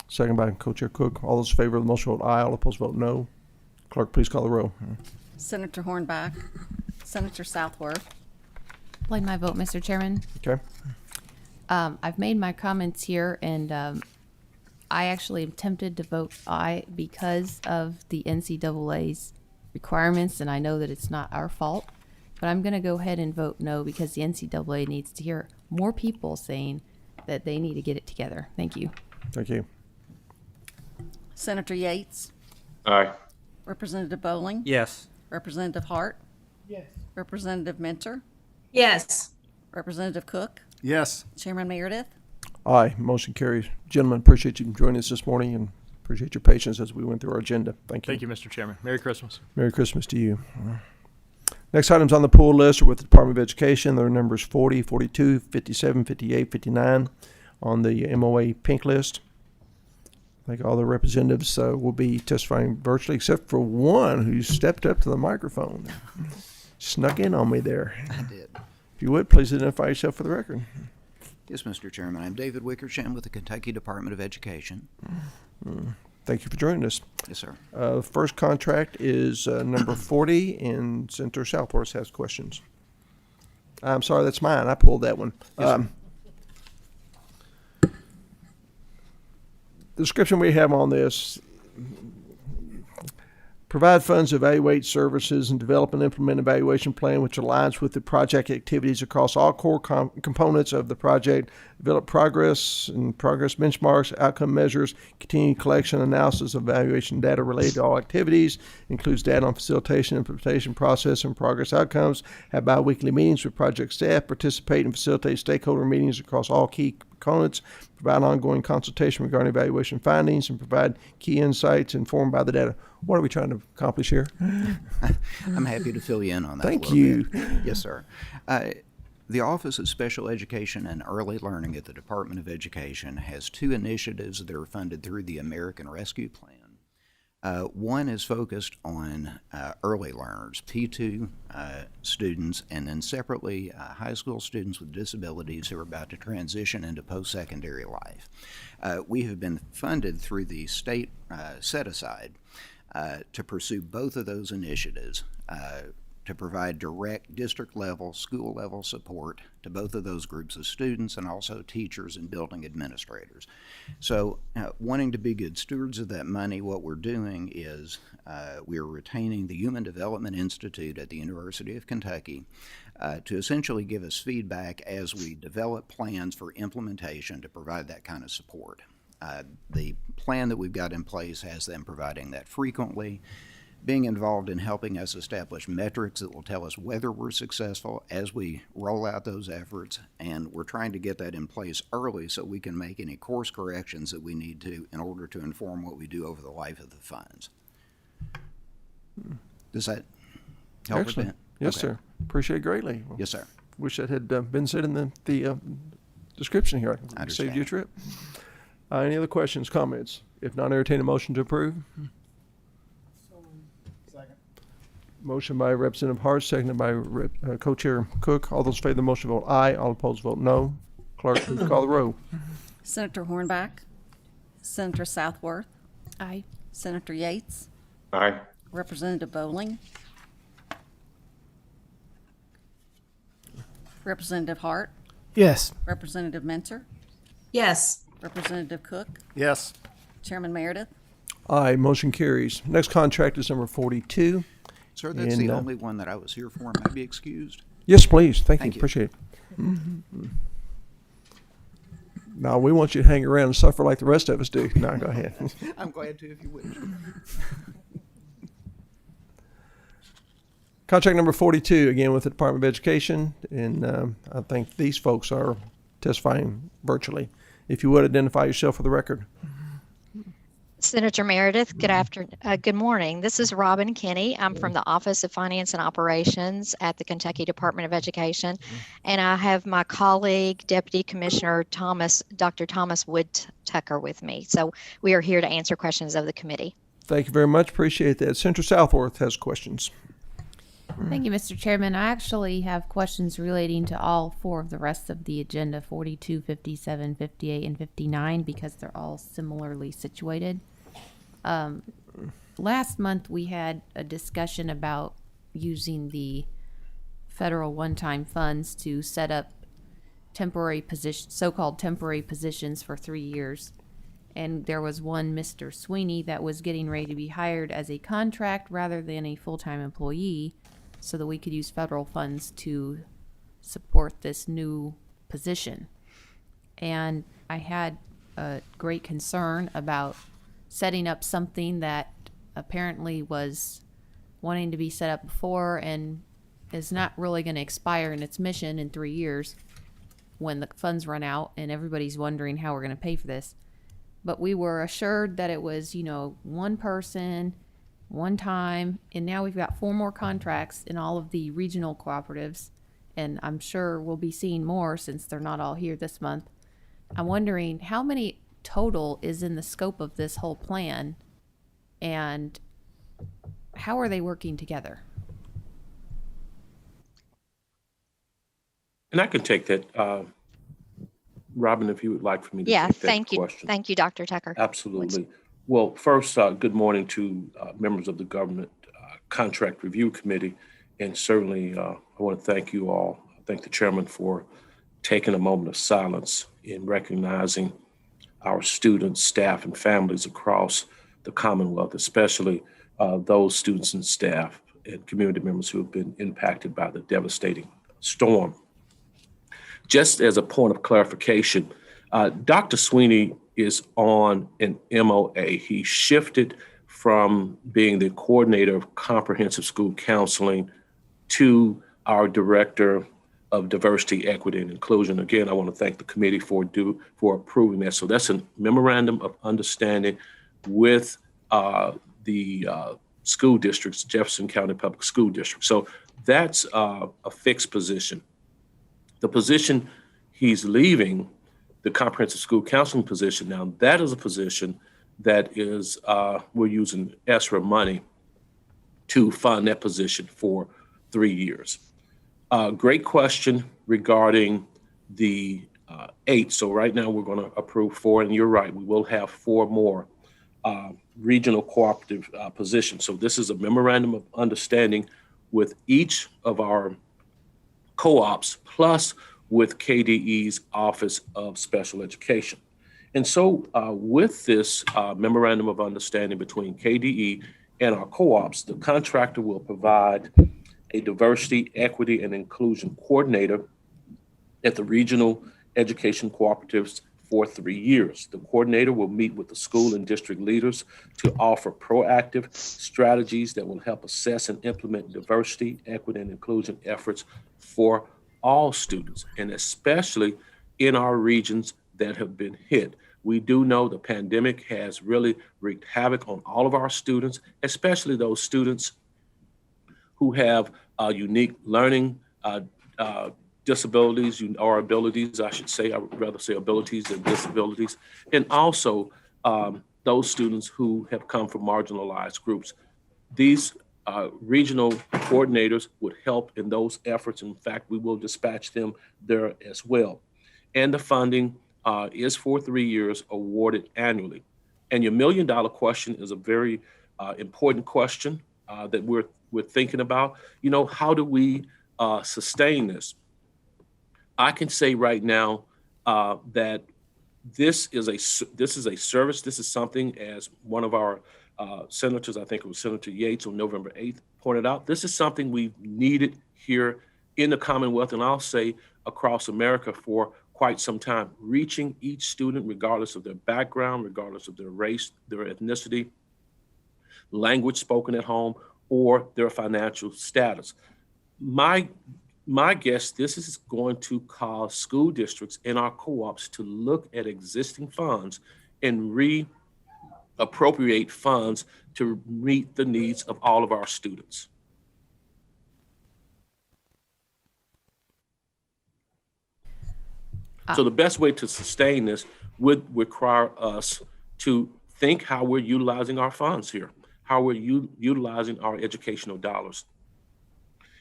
Second by Co-Chair Cook. All those in favor of the motion vote aye. All opposed vote no. Clerk, please call the roll. Senator Hornback, Senator Southworth. Play my vote, Mr. Chairman. Okay. I've made my comments here, and I actually am tempted to vote aye because of the NCAA's requirements, and I know that it's not our fault, but I'm going to go ahead and vote no because the NCAA needs to hear more people saying that they need to get it together. Thank you. Thank you. Senator Yates. Aye. Representative Bowling. Yes. Representative Hart. Yes. Representative Mentor. Yes. Representative Cook, Yes. Chairman Meredith. Aye, motion carries. Gentlemen, appreciate you joining us this morning and appreciate your patience as we went through our agenda. Thank you. Thank you, Mr. Chairman. Merry Christmas. Merry Christmas to you. Next items on the pool list are with the Department of Education. There are numbers 40, 42, 57, 58, 59 on the MOA pink list. I think all the representatives will be testifying virtually, except for one who stepped up to the microphone. Snuck in on me there. I did. If you would, please identify yourself for the record. Yes, Mr. Chairman. I'm David Wickersham with the Kentucky Department of Education. Thank you for joining us. Yes, sir. First contract is number 40, and Senator Southworth has questions. I'm sorry, that's mine. I pulled that one. Yes, The description we have on this: provide funds to evaluate services and develop and implement an evaluation plan which aligns with the project activities across all core components of the project, develop progress and progress benchmarks, outcome measures, continued collection and analysis of evaluation data related to all activities, includes data on facilitation, implementation process, and progress outcomes, have bi-weekly meetings with project staff, participate and facilitate stakeholder meetings across all key components, provide ongoing consultation regarding evaluation findings, and provide key insights informed by the data. What are we trying to accomplish here? I'm happy to fill you in on that. Thank a little you. bit. Yes, sir. The Office of Special Education and Early Learning at the Department of Education has two initiatives that are funded through the American Rescue Plan. One is focused on early learners, P2 students, and then separately high school students with disabilities who are about to transition into post-secondary life. We have been funded through the state set-aside to pursue both of those initiatives, to provide direct district-level, school-level support to both of those groups of students and also teachers and building administrators. So wanting to be good stewards of that money, what we're doing is we're retaining the Human Development Institute at the University of Kentucky to essentially give us feedback as we develop plans for implementation to provide that kind of support. The plan that we've got in place has them providing that frequently, being involved in helping us establish metrics that will tell us whether we're successful as we roll out those efforts, and we're trying to get that in place early so we can make any course corrections that we need to in order to inform what we do over the life of the funds. Does that help? Excellent. Yes, okay. sir. Appreciate it greatly. Yes, sir. Wish that had been said in the description here. I Saved you a understand. trip. Any other questions, comments? If not, entertain a motion to approve. Motion by Representative Hart, seconded by Co-Chair Cook. All those in favor of the motion vote aye. All opposed vote no. Clerk, please call the roll. Senator Hornback, Senator Southworth, Aye. Senator Yates, Aye. Representative Bowling, Representative Hart, Yes. Representative Mentor, Yes. Representative Cook, Yes. Chairman Meredith. Aye, motion carries. Next contract is number 42. Sir, that's And, the only one that I was here for. May I be excused? Yes, please. Thank Thank you. you. Appreciate it. Now, we want you to hang around and suffer like the rest of us do. No, go ahead. I'm glad to if you wish. Contract number 42, again with the Department of Education, and I think these folks are testifying virtually. If you would, identify yourself for the record. Senator Meredith, good morning. This is Robin Kinney. I'm from the Office of Finance and Operations at the Kentucky Department of Education, and I have my colleague, Deputy Commissioner Dr. Thomas Wood-Tucker with me. So we are here to answer questions of the committee. Thank you very much. Appreciate that. Senator Southworth has questions. Thank you, Mr. Chairman. I actually have questions relating to all four of the rest of the agenda, 42, 57, 58, and 59, because they're all similarly situated. Last month, we had a discussion about using the federal one-time funds to set up temporary positions, so-called temporary positions for 3 years. And there was one Mr. Sweeney that was getting ready to be hired as a contract rather than a full-time employee, so that we could use federal funds to support this new position. And I had a great concern about setting up something that apparently was wanting to be set up before and is not really going to expire in its mission in 3 years when the funds run out and everybody's wondering how we're going to pay for this. But we were assured that it was, one person, one time, and now we've got 4 more contracts in all of the regional cooperatives, and I'm sure we'll be seeing more since they're not all here this month. I'm wondering how many total is in the scope of this whole plan, and how are they working together? And I can take that, Robin, if you would like for me to Yeah, take that thank you. question. Thank you, Dr. Tucker. Absolutely. Well, first, good morning to members of the Government Contract Review Committee. And certainly, I want to thank you all. I thank the chairman for taking a moment of silence in recognizing our students, staff, and families across the Commonwealth, especially those students and staff and community members who have been impacted by the devastating storm. Just as a point of clarification, Dr. Sweeney is on an MOA. He shifted from being the coordinator of comprehensive school counseling to our director of diversity, equity, and inclusion. Again, I want to thank the committee for approving that. So that's a memorandum of understanding with the school districts, Jefferson County Public School District. So that's a fixed position. The position he's leaving, the comprehensive school counseling position, now that is a position that is, we're using ESSER money to fund that position for 3 years. Great question regarding the 8. So right now we're going to approve 4, and you're right, we will have 4 more regional cooperative positions. So this is a memorandum of understanding with each of our co-ops plus with KDE's Office of Special Education. And so with this memorandum of understanding between KDE and our co-ops, the contractor will provide a diversity, equity, and inclusion coordinator at the regional education cooperatives for 3 years. The coordinator will meet with the school and district leaders to offer proactive strategies that will help assess and implement diversity, equity, and inclusion efforts for all students, and especially in our regions that have been hit. We do know the pandemic has really wreaked havoc on all of our students, especially those students who have unique learning disabilities or abilities, I should say. I would rather say abilities than disabilities. And also those students who have come from marginalized groups. These regional coordinators would help in those efforts. In fact, we will dispatch them there as well. And the funding is for 3 years, awarded annually. And your $1 million question is a very important question that we're thinking about. You know, how do we sustain this? I can say right now that this is a service. This is something, as one of our senators, I think it was Senator Yates on November 8th, pointed out, this is something we've needed here in the Commonwealth, and I'll say across America for quite some time, reaching each student regardless of their background, regardless of their race, their ethnicity, language spoken at home, or their financial status. My guess, this is going to cause school districts and our co-ops to look at existing funds and reappropriate funds to meet the needs of all of our students. So the best way to sustain this would require us to think how we're utilizing our funds here, how we're utilizing our educational dollars.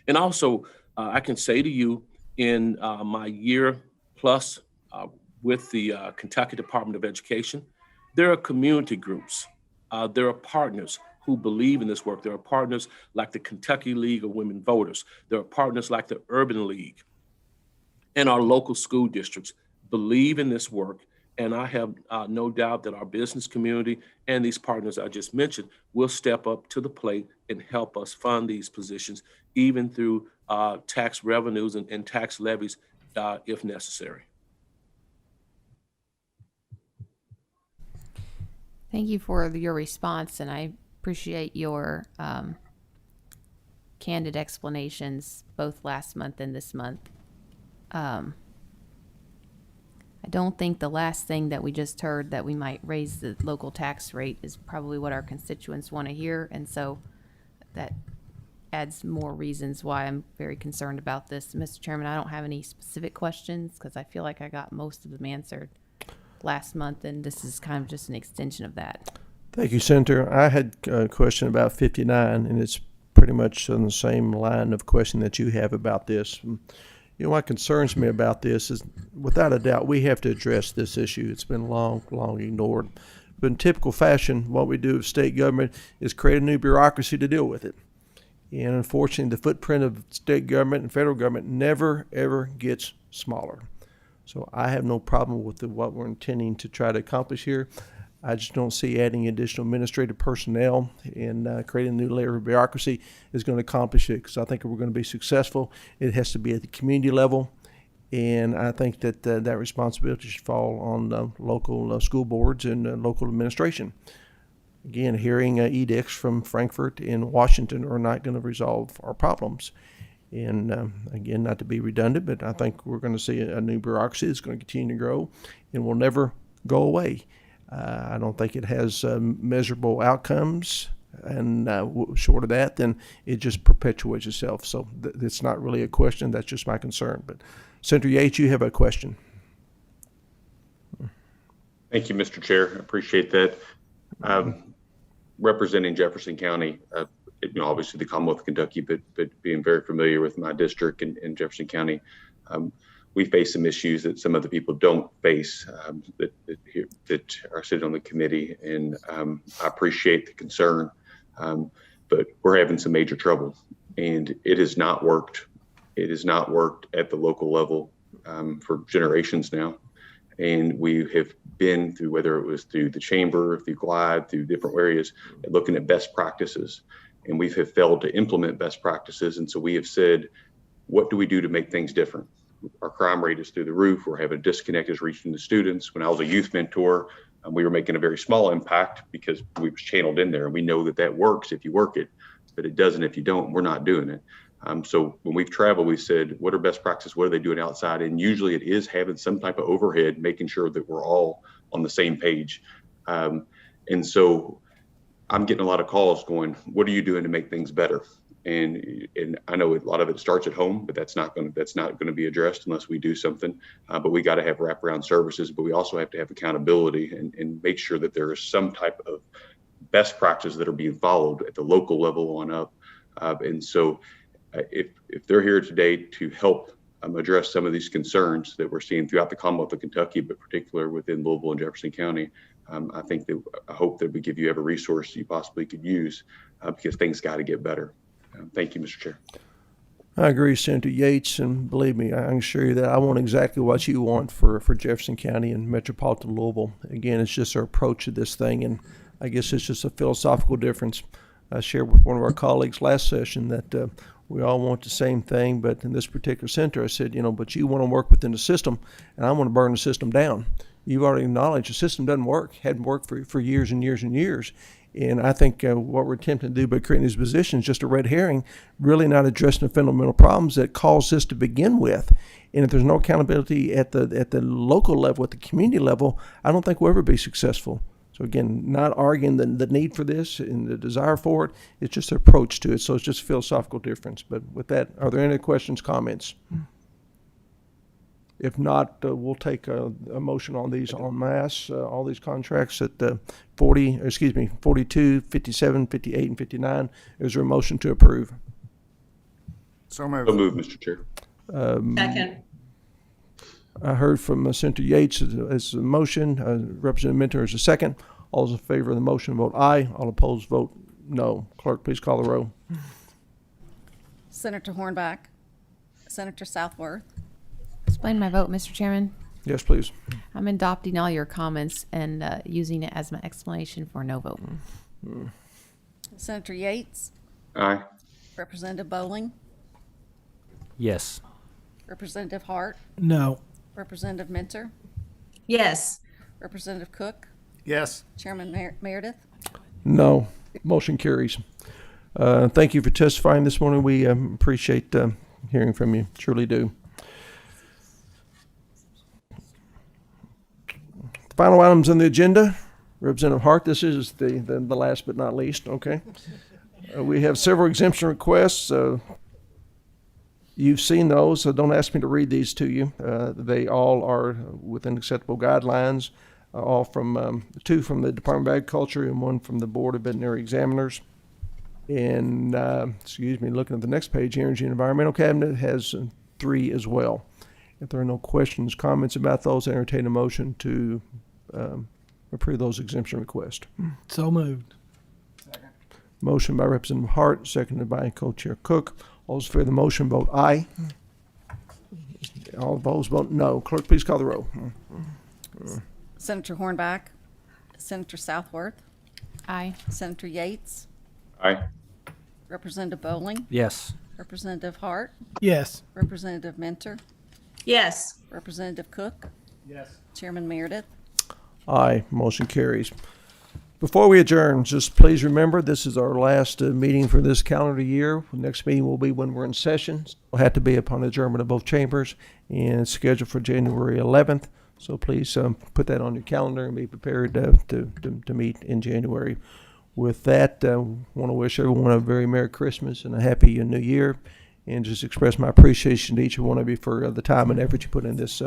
And also, I can say to you, in my year plus with the Kentucky Department of Education, there are community groups, there are partners who believe in this work. There are partners like the Kentucky League of Women Voters. There are partners like the Urban League. And our local school districts believe in this work. And I have no doubt that our business community and these partners I just mentioned will step up to the plate and help us fund these positions, even through tax revenues and tax levies if necessary. Thank you for your response, and I appreciate your candid explanations both last month and this month. I don't think the last thing that we just heard, that we might raise the local tax rate, is probably what our constituents want to hear. And so that adds more reasons why I'm very concerned about this. Mr. Chairman, I don't have any specific questions because I feel like I got most of them answered last month, and this is kind of just an extension of that. Thank you, Senator. I had a question about 59, and it's pretty much on the same line of question that you have about this. You know, what concerns me about this is, without a doubt, we have to address this issue. It's been long ignored. But in typical fashion, what we do with state government is create a new bureaucracy to deal with it. And unfortunately, the footprint of state government and federal government never, ever gets smaller. So I have no problem with what we're intending to try to accomplish here. I just don't see adding additional administrative personnel and creating a new layer of bureaucracy is going to accomplish it, because I think if we're going to be successful, it has to be at the community level. And I think that that responsibility should fall on local school boards and local administration. Again, hearing edicts from Frankfurt and Washington are not going to resolve our problems. And again, not to be redundant, but I think we're going to see a new bureaucracy that's going to continue to grow and will never go away. I don't think it has measurable outcomes, and short of that, then it just perpetuates itself. So it's not really a question. That's just my concern. But Senator Yates, you have a question. Thank you, Mr. Chair. I appreciate that. Representing Jefferson County, obviously the Commonwealth of Kentucky, but being very familiar with my district in Jefferson County, we face some issues that some other people don't face that are sitting on the committee, and I appreciate the concern, but we're having some major trouble, and it has not worked. It has not worked at the local level for generations now, and we have been through, whether it was through the chamber, through GLIDE, through different areas, looking at best practices, and we have failed to implement best practices, and so we have said, what do we do to make things different? Our crime rate is through the roof. We're having a disconnect is reaching the students. When I was a youth mentor, we were making a very small impact because we was channeled in there. And we know that works if you work it, but it doesn't if you don't. We're not doing it. So when we've traveled, we said, what are best practices? What are they doing outside? And usually it is having some type of overhead, making sure that we're all on the same page. And so I'm getting a lot of calls going, what are you doing to make things better? And I know a lot of it starts at home, but that's not going to be addressed unless we do something. But we got to have wraparound services, but we also have to have accountability and make sure that there is some type of best practices that are being followed at the local level on up. And so if they're here today to help address some of these concerns that we're seeing throughout the Commonwealth of Kentucky, but particularly within Louisville and Jefferson County, I hope that we give you every resource you possibly could use because things got to get better. Thank you, Mr. Chair. I agree, Senator Yates, and believe me, I can assure you that I want exactly what you want for Jefferson County and metropolitan Louisville. Again, it's just our approach to this thing, and I guess it's just a philosophical difference. I shared with one of our colleagues last session that we all want the same thing, but in this particular center, I said, but you want to work within the system, and I want to burn the system down. You've already acknowledged the system doesn't work, hadn't worked for years and years and years. And I think what we're attempting to do by creating these positions is just a red herring, really not addressing the fundamental problems that caused this to begin with. And if there's no accountability at the local level, at the community level, I don't think we'll ever be successful. So again, not arguing the need for this and the desire for it, it's just an approach to it. So it's just a philosophical difference. But with that, are there any questions, comments? If not, we'll take a motion on these en masse, all these contracts at 42, 57, 58, and 59. Is there a motion to approve? So moved. So moved, Mr. Chair. Second. I heard from Senator Yates as a motion. Representative Minter is a second. All those in favor of the motion vote aye. All opposed vote no. Clerk, please call the roll. Senator Hornback, Senator Southworth, Explain my vote, Mr. Chairman. Yes, please. I'm adopting all your comments and using it as my explanation for no vote. Senator Yates, Aye. Representative Bowling, Yes. Representative Hart, No. Representative Minter, Yes. Representative Cook, Yes. Chairman Meredith. No. Motion carries. Thank you for testifying this morning. We appreciate hearing from you. Truly do. Final items on the agenda. Representative Hart, this is the last but not least. Okay. We have several exemption requests. You've seen those, so don't ask me to read these to you. They all are within acceptable guidelines, all from two from the Department of Agriculture and one from the Board of Veterinary Examiners. And, excuse me, looking at the next page, Energy and Environmental Cabinet has 3 as well. If there are no questions, comments about those, I entertain a motion to approve those exemption requests. So moved. Motion by Representative Hart, seconded by Co-Chair Cook. All those in favor of the motion vote aye. All opposed vote no. Clerk, please call the roll. Senator Hornback, Senator Southworth, Aye. Senator Yates, Aye. Representative Bowling, Yes. Representative Hart, Yes. Representative Mentor, Yes. Representative Cook, Yes. Chairman Meredith. Aye, motion carries. Before we adjourn, just please remember this is our last meeting for this calendar year. The next meeting will be when we're in session. It'll have to be upon adjournment of both chambers and it's scheduled for January 11th. So please put that on your calendar and be prepared to meet in January. With that, I want to wish everyone a very Merry Christmas and a Happy New Year, and just express my appreciation to each one of you for the time and effort you put in this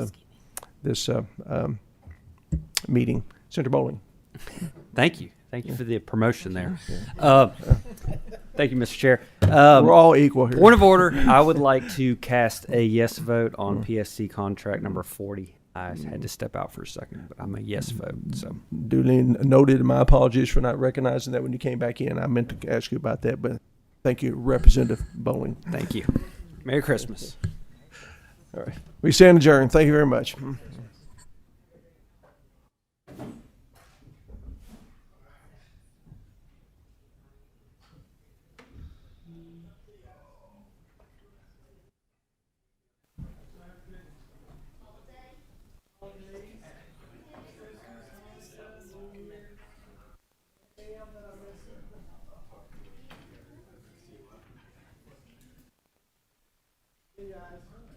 meeting. Senator Bowling. Thank you. Thank you for the promotion there. Thank you, Mr. Chair. We're all equal here. Point of order, I would like to cast a yes vote on PSC contract number 40. I had to step out for a second, but I'm a yes vote. So Duly noted, and my apologies for not recognizing that when you came back in. I meant to ask you about that, but thank you, Representative Bowling. Thank you. Merry Christmas. All right. We stand adjourned. Thank you very much. Guys.